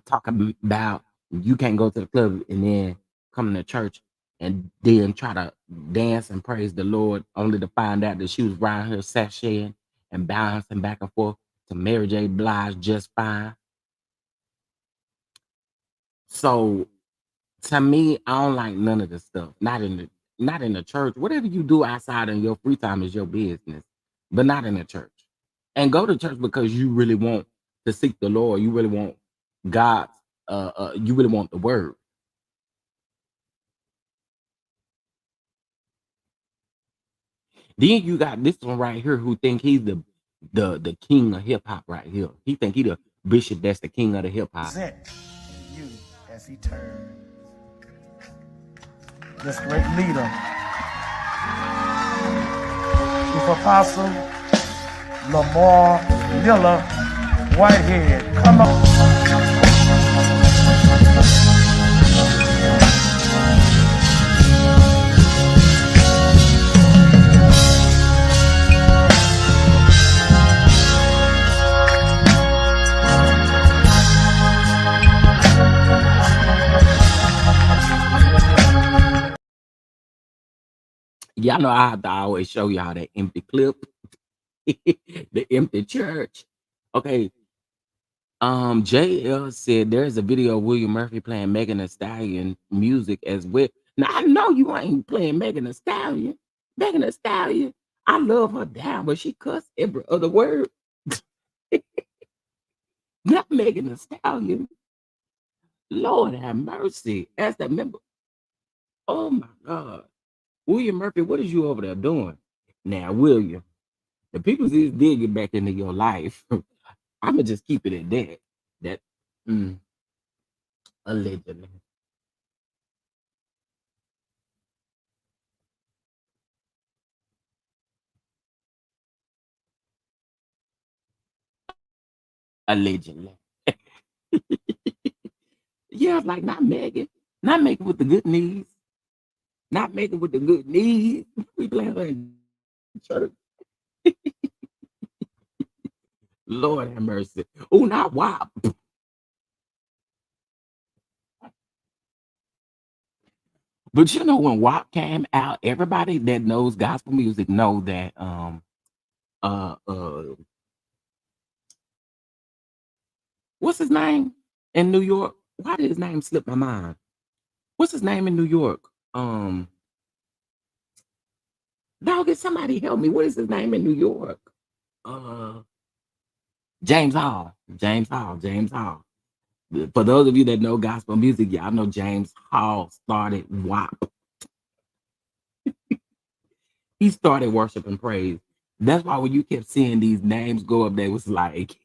talking about you can't go to the club and then come to church and then try to dance and praise the Lord only to find out that she was around here sashaying and bouncing back and forth to Mary J. Blige just fine. So to me, I don't like none of this stuff. Not in the church. Whatever you do outside in your free time is your business, but not in the church. And go to church because you really want to seek the Lord. You really want God's. You really want the word. Then you got this one right here who think he's the king of hip hop right here. He think he the bishop that's the king of the hip hop. Present you as he turns. This great leader is Chief Apostle Lamar Miller Whitehead. Come on. Y'all know I have to always show y'all that empty clip, the empty church. Okay. JL said there's a video of William Murphy playing Megan Thee Stallion music as well. Now I know you ain't playing Megan Thee Stallion. Megan Thee Stallion, I love her down, but she cussed every other word. Not Megan Thee Stallion. Lord have mercy. As that member, oh my God. William Murphy, what is you over there doing? Now, William, the people did get back into your life. I'ma just keep it at that. That allegedly. Allegedly. Yeah, like not Megan. Not Megan with the good knees. Not Megan with the good knees. We playing her in church. Lord have mercy. Oh, not WAP. But you know when WAP came out, everybody that knows gospel music know that uh uh what's his name in New York? Why did his name slip my mind? What's his name in New York? Dog, get somebody help me. What is his name in New York? Uh James Hall. James Hall. James Hall. For those of you that know gospel music, y'all know James Hall started WAP. He started worship and praise. That's why when you kept seeing these names go up, they was like,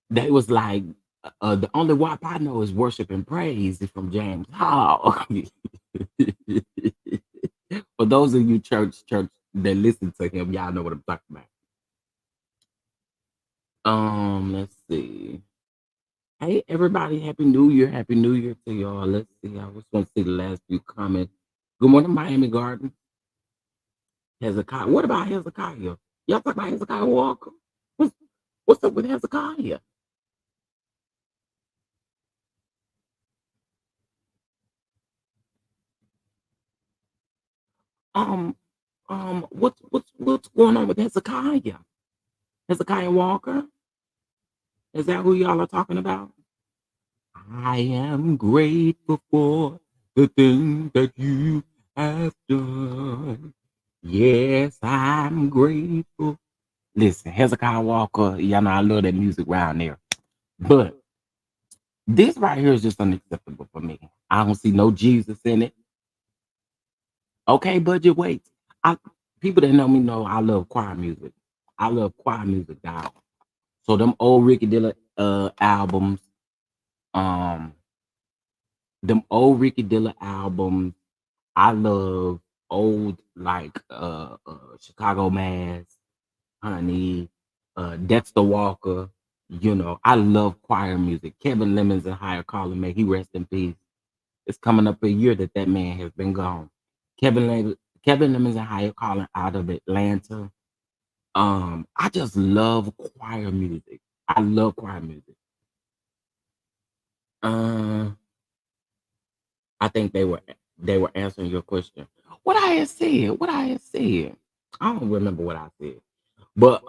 they was like, the only WAP I know is worship and praise from James Hall. For those of you church that listen to him, y'all know what I'm talking about. Let's see. Hey, everybody, Happy New Year. Happy New Year to y'all. Let's see. I just want to see the last few comments. Good morning, Miami Garden. Hezekiah. What about Hezekiah? Y'all talk about Hezekiah Walker? What's up with Hezekiah? Um, what's going on with Hezekiah? Hezekiah Walker? Is that who y'all are talking about? I am grateful for the thing that you have done. Yes, I'm grateful. Listen, Hezekiah Walker, y'all know I love that music around there. But this right here is just unacceptable for me. I don't see no Jesus in it. Okay, budget wait. People that know me know I love choir music. I love choir music, dog. So them old Ricky Dilla albums, um, them old Ricky Dilla albums. I love old like Chicago Mass, Honey, Dexter Walker. You know, I love choir music. Kevin Lemons and Higher Calling, may he rest in peace. It's coming up a year that man has been gone. Kevin Lemons and Higher Calling out of Atlanta. I just love choir music. I love choir music. Uh, I think they were answering your question. What I had said, what I had said. I don't remember what I said. But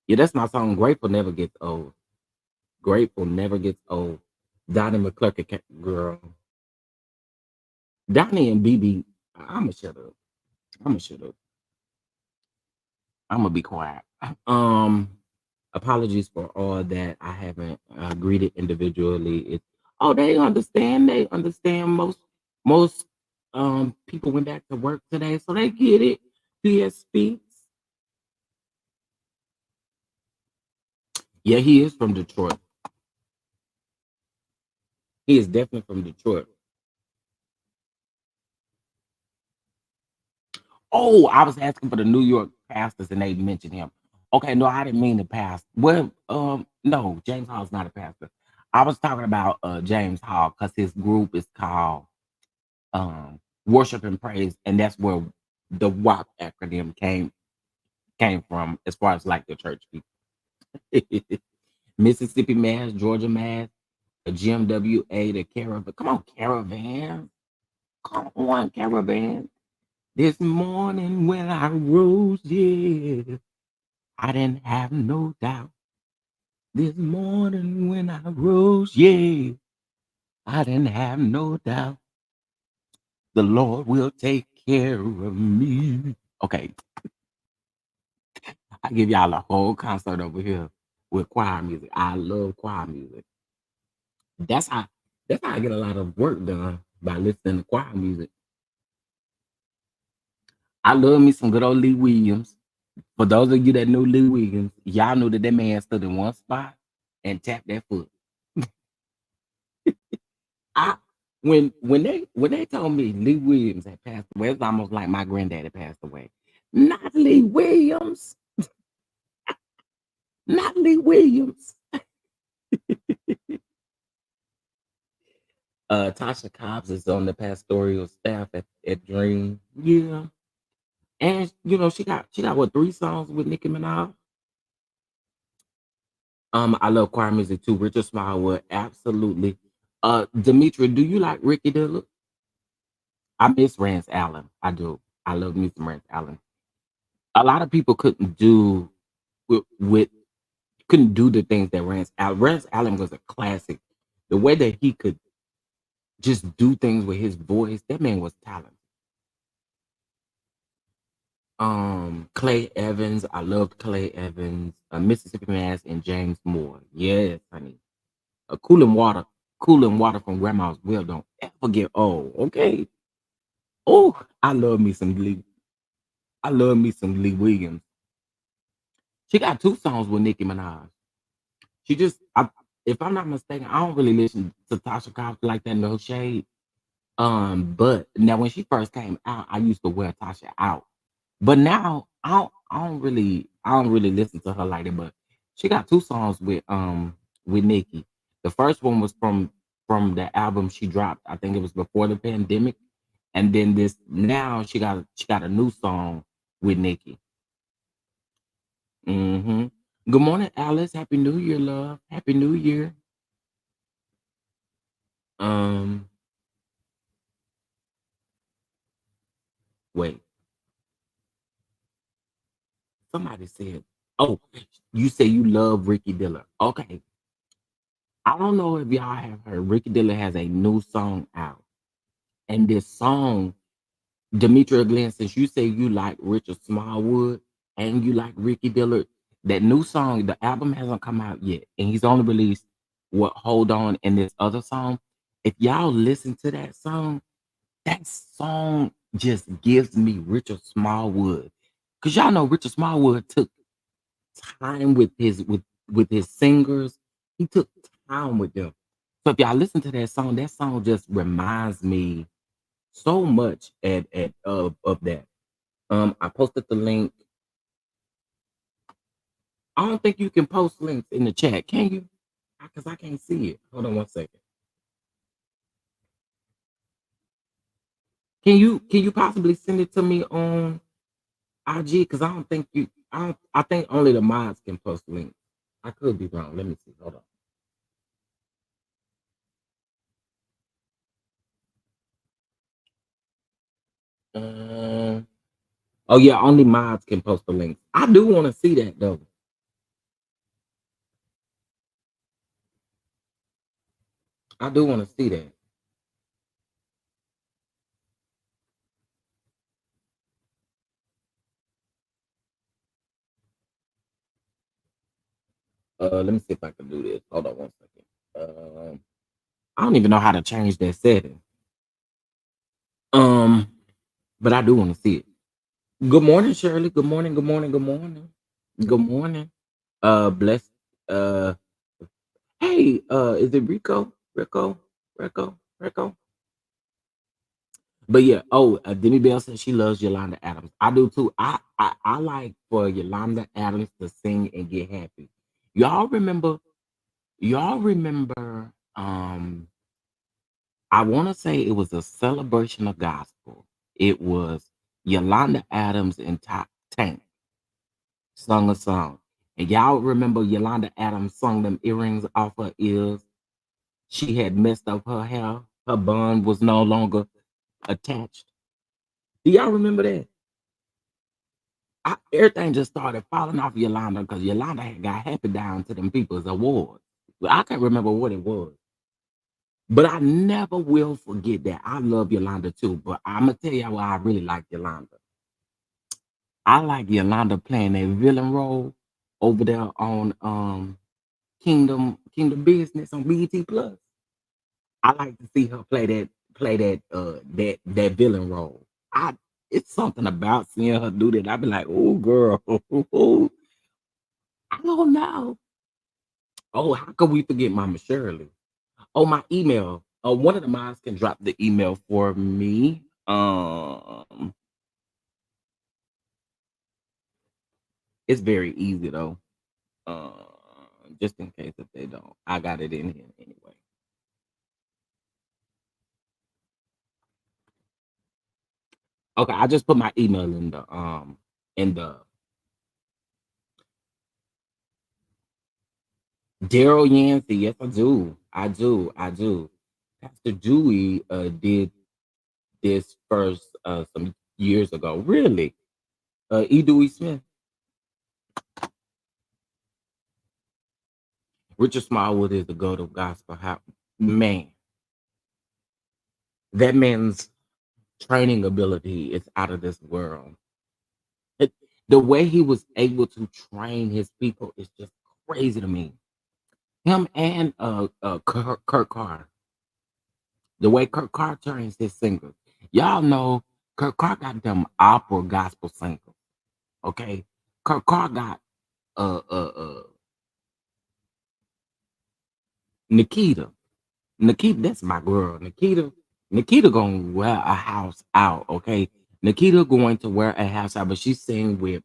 yeah, that's my song. Grateful never gets old. Grateful never gets old. Donnie McClurkin, girl. Donnie and BB, I'ma shut up. I'ma shut up. I'm gonna be quiet. Um, Apologies for all that I haven't greeted individually. They understand. They understand. Most people went back to work today, so they get it. PS speaks. Yeah, he is from Detroit. He is definitely from Detroit. Oh, I was asking for the New York pastors and they mentioned him. Okay, no, I didn't mean the pastor. Well, no, James Hall's not a pastor. I was talking about James Hall because his group is called Worship and Praise, and that's where the WAP acronym came from as far as like the church people. Mississippi Mass, Georgia Mass, the GMWA, the Caravan. Come on, Caravan. Come on, Caravan. This morning when I rose, yeah, I didn't have no doubt. This morning when I rose, yeah, I didn't have no doubt. The Lord will take care of me. Okay, I give y'all a whole concert over here with choir music. I love choir music. That's how that's how I get a lot of work done by listening to choir music. I love me some good old Lee Williams. For those of you that know Lee Williams, y'all know that that man stood in one spot and tapped that foot. I when they told me Lee Williams had passed away, it's almost like my granddaddy passed away. Not Lee Williams, not Lee Williams. Tasha Cobbs is on the pastoral staff at Dream. Yeah. And she got what 3 songs with Nicki Minaj. I love choir music too. Richard Smallwood, absolutely. Demetria, do you like Ricky Dillard? I miss Rance Allen. I do. I love me some Rance Allen. A lot of people with couldn't do the things that Rance Allen was a classic. The way that he could just do things with his voice, that man was talented. Clay Evans, I loved Clay Evans, Mississippi Mass, and James Moore. Yes, honey. Cooling water from grandma's well don't ever get old. Okay. Oh, I love me some Lee. I love me some Lee Williams. She got 2 songs with Nicki Minaj. If I'm not mistaken, I don't really listen to Tasha Cobbs like that. No shade. But now when she first came out, I used to wear Tasha out. But now I don't really listen to her like that. But she got 2 songs with Nicki. The first one was from the album she dropped. I think it was before the pandemic. And then this now she got a new song with Nicki. hmm Good morning, Alice. Happy New Year, love. Happy New Year. Um, Wait. Somebody said, "Oh, you say you love Ricky Dillard." Okay, I don't know if y'all have heard. Ricky Dillard has a new song out, and this song, Demetria Glenn, since you say you like Richard Smallwood and you like Ricky Dillard, that new song, the album hasn't come out yet, and he's only released what Hold On and this other song. If y'all listen to that song just gives me Richard Smallwood. Cause y'all know Richard Smallwood took time with his singers. He took time with them. So if y'all listen to that song just reminds me so much of that. I posted the link. I don't think you can post links in the chat, can you? Because I can't see it. Hold on one second. Can you possibly send it to me on IG? Because I don't think you. I think only the mods can post links. I could be wrong. Let me see. Hold on. Oh yeah, only mods can post the links. I do want to see that though. I do want to see that. Let me see if I can do this. Hold on one second. I don't even know how to change that setting. Um, but I do want to see it. Good morning, Shirley. Good morning. Good morning. Good morning. Good morning. Bless. Uh, hey. Is it Rico? Rico. Reco, Reco. But yeah, oh, Demi Bell says she loves Yolanda Adams. I do too. I like for Yolanda Adams to sing and get happy. Y'all remember? Y'all remember? I want to say it was a celebration of gospel. It was Yolanda Adams and Tank sung a song, and y'all remember Yolanda Adams sung them earrings off her ears. She had messed up her hair. Her bun was no longer attached. Do y'all remember that? Everything just started falling off Yolanda because Yolanda had got happy down to them people's awards. Well, I can't remember what it was, but I never will forget that. I love Yolanda too, but I'm gonna tell you why I really like Yolanda. I like Yolanda playing a villain role over there on Kingdom Business on BET Plus. I like to see her play that villain role. I It's something about seeing her do that. I be like, oh girl, I don't know. Oh, how could we forget Mama Shirley? Oh, my email. Oh, one of the moms can drop the email for me. It's very easy though. Uh, just in case if they don't, I got it in here anyway. Okay, I just put my email in the Daryl Yancey. Yes, I do. I do. Pastor Dewey did this first some years ago. Really? E. Dewey Smith. Richard Smallwood is the goat of gospel. How man, that man's training ability is out of this world. It, the way he was able to train his people is just crazy to me. Him and Kurt Carr. The way Kurt Carr trains his singers. Y'all know Kurt Carr got them opera gospel singers. Okay, Kurt Carr got uh uh uh Nikita. Nikita, that's my girl. Nikita gonna wear a house out. Okay, Nikita going to wear a house out, but she sings with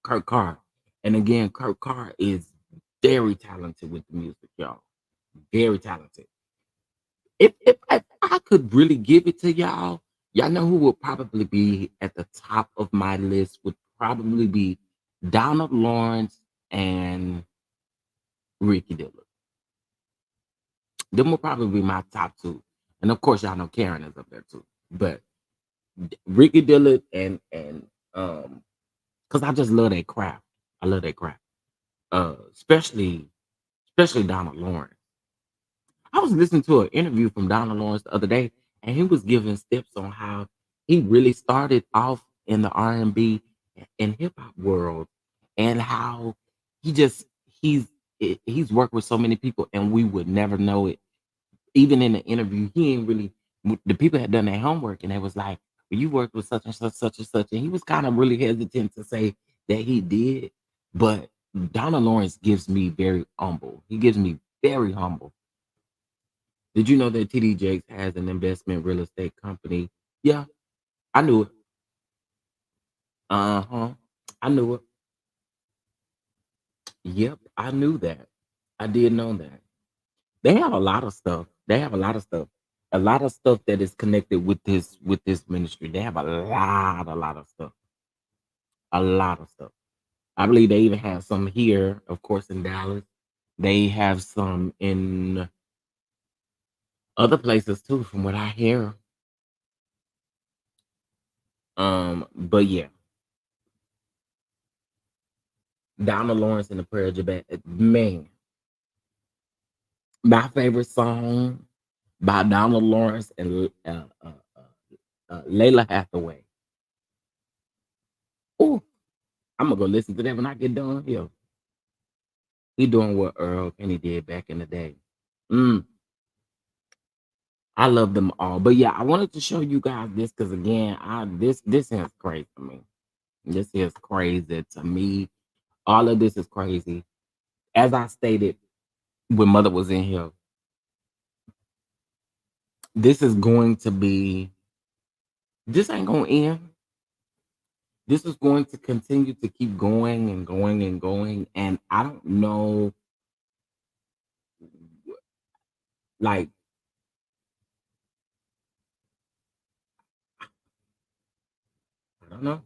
Kurt Carr, and again, Kurt Carr is very talented with the music, y'all. Very talented. If I could really give it to y'all, y'all know who would probably be at the top of my list would probably be Donald Lawrence and Ricky Dillard. Them will probably be my top two. And of course, y'all know Karen is up there too. But Ricky Dillard and because I just love that craft. I love that craft. Especially Donald Lawrence. I was listening to an interview from Donald Lawrence the other day, and he was giving tips on how he really started off in the R&B and hip hop world, and how he just he's worked with so many people, and we would never know it. Even in the interview, he ain't really. The people had done their homework, and they was like, well, "You worked with such and such, such and such," and he was kind of really hesitant to say that he did. But Donald Lawrence gives me very humble. He gives me very humble. Did you know that TD Jakes has an investment real estate company? Yeah, I knew it. Uh-huh. I knew it. Yep, I knew that. I did know that. They have a lot of stuff. They have a lot of stuff. A lot of stuff that is connected with this ministry. They have a lot of stuff. A lot of stuff. I believe they even have some here, of course, in Dallas. They have some in other places too, from what I hear. But yeah, Donald Lawrence and the Prayer of Jabez. Man, my favorite song by Donald Lawrence and Layla Hathaway. Oh, I'm gonna go listen to that when I get done here. He doing what Earl Kenny did back in the day. Mm, I love them all. But yeah, I wanted to show you guys this because again, this is crazy to me. This is crazy to me. All of this is crazy. as I stated when Mother was in here, this is going to be, this ain't gonna end. This is going to continue to keep going and going and going. And I don't know, like, I don't know.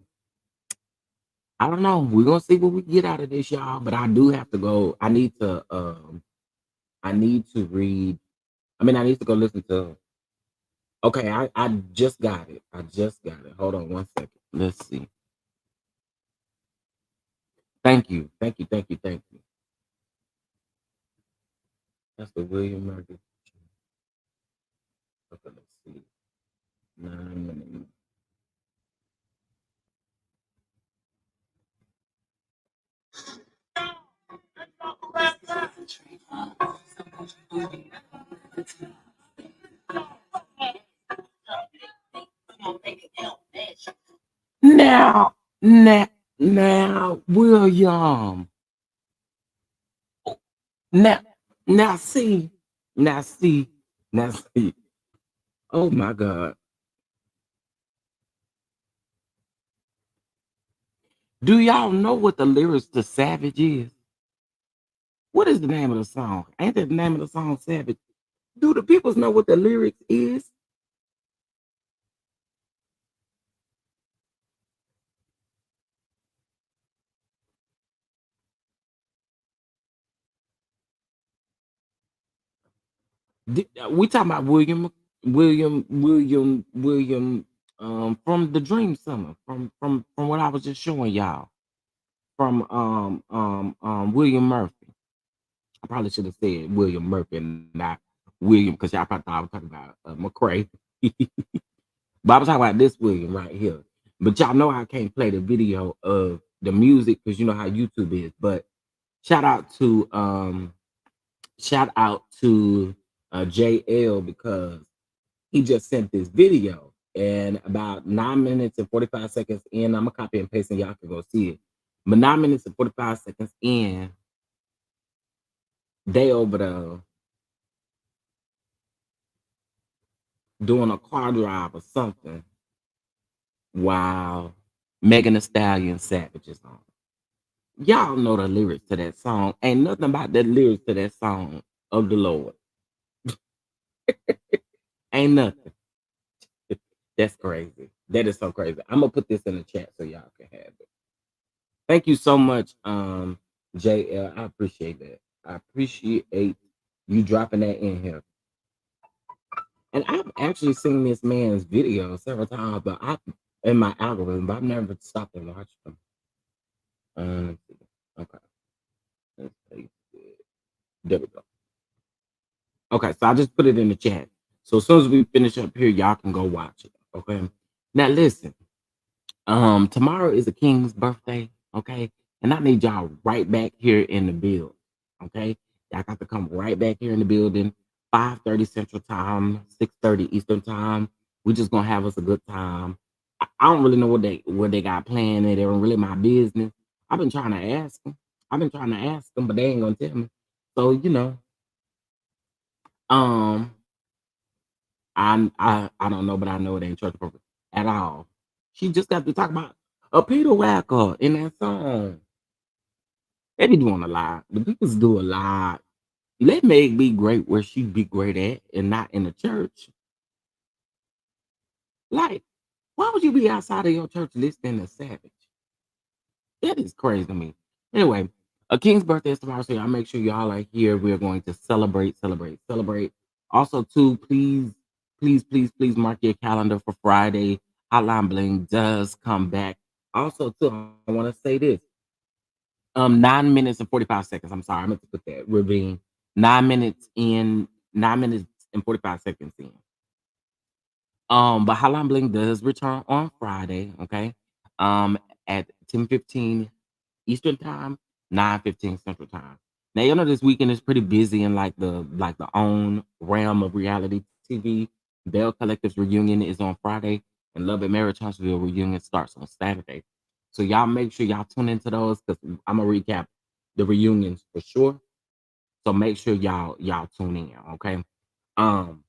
I don't know. We're gonna see what we get out of this, y'all. But I do have to go. I need to read. I mean, I need to go listen to. Okay, I just got it. I just got it. Hold on one second. Let's see. Thank you. Thank you. Thank you. Thank you. That's the William Murphy. Okay, let's see. 9 minutes. Now, now, William. Now, now, see, now, see, now, see. Oh my God. Do y'all know what the lyrics to Savage is? What is the name of the song? Ain't that the name of the song, Savage? Do the peoples know what the lyrics is? We talking about William, from the Dream Summer, from what I was just showing y'all, from William Murphy. I probably should have said William Murphy and not William, because y'all probably thought I was talking about McCray. But I was talking about this William right here. But y'all know I can't play the video of the music because you know how YouTube is. But shout out to shout out to JL, because he just sent this video, and about 9 minutes and 45 seconds in, I'm gonna copy and paste and y'all can go see it. But 9 minutes and 45 seconds in, they over there doing a car drive or something while Megan Thee Stallion Savage is on. Y'all know the lyrics to that song. Ain't nothing about the lyrics to that song of the Lord. Ain't nothing. That's crazy. That is so crazy. I'm gonna put this in the chat so y'all can have it. Thank you so much, JL. I appreciate that. I appreciate you dropping that in here. And I've actually seen this man's video several times, but I in my algorithm, but I've never stopped and watched them. Let's see. Okay. Let's see. There we go. Okay, so I just put it in the chat. So as soon as we finish up here, y'all can go watch it. Okay. Now listen. Tomorrow is the king's birthday. Okay, and I need y'all right back here in the build. Okay, y'all got to come right back here in the building. 5:30 Central Time, 6:30 Eastern Time. We just gonna have us a good time. I don't really know what they got planned. It ain't really my business. I've been trying to ask them. But they ain't gonna tell me. So um, I don't know, but I know it ain't church appropriate at all. She just got to talk about a Peter Wacker in that song. They be doing a lot. The peoples do a lot. Let Meg be great where she be great at and not in the church. Like, why would you be outside of your church listening to Savage? That is crazy to me. Anyway, a king's birthday is tomorrow, so y'all make sure y'all are here. We're going to celebrate, celebrate, celebrate. Also, too, please mark your calendar for Friday. Hotline Bling does come back. Also, too, I want to say this. 9 minutes and 45 seconds. I'm sorry, I meant to put that. We're being 9 minutes in, 9 minutes and 45 seconds in. But Hotline Bling does return on Friday, okay? At 10:15 Eastern time, 9:15 Central time. Now you know this weekend is pretty busy in like the own realm of reality TV. Bell Collective's reunion is on Friday, and Love and Marriage Huntsville reunion starts on Saturday. So y'all make sure y'all tune into those because I'm gonna recap the reunions for sure. So make sure y'all tune in, okay? Um,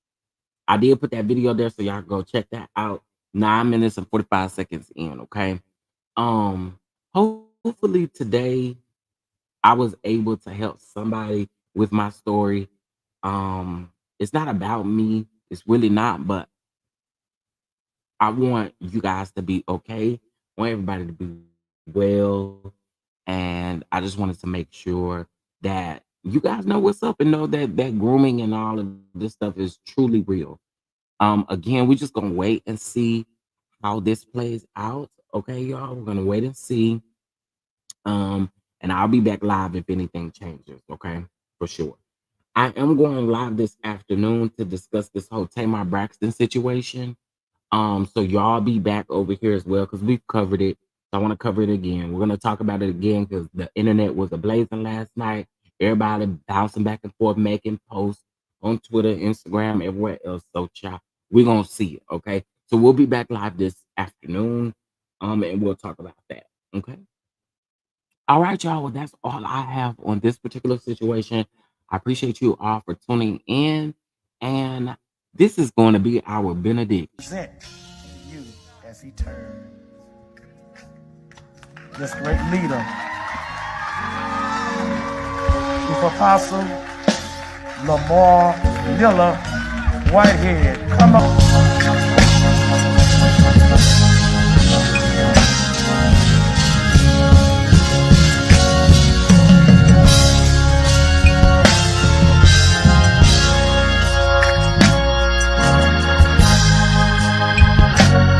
I did put that video there, so y'all go check that out. 9 minutes and 45 seconds in, okay? Hopefully today I was able to help somebody with my story. It's not about me, it's really not, but I want you guys to be okay. I want everybody to be well. And I just wanted to make sure that you guys know what's up and know that grooming and all of this stuff is truly real. Again, we're just gonna wait and see how this plays out. Okay, y'all. We're gonna wait and see. And I'll be back live if anything changes, okay? For sure. I am going live this afternoon to discuss this whole Tamar Braxton situation. So y'all be back over here as well because we've covered it. So I want to cover it again. We're gonna talk about it again because the internet was ablazing last night. Everybody bouncing back and forth, making posts on Twitter, Instagram, everywhere else. So child, we're gonna see it. Okay. So we'll be back live this afternoon. And we'll talk about that. Okay. All right, y'all. Well, that's all I have on this particular situation. I appreciate you all for tuning in. And this is going to be our benediction. Present you as he turns. This great leader, Chief Apostle Lamar Miller Whitehead. Come on.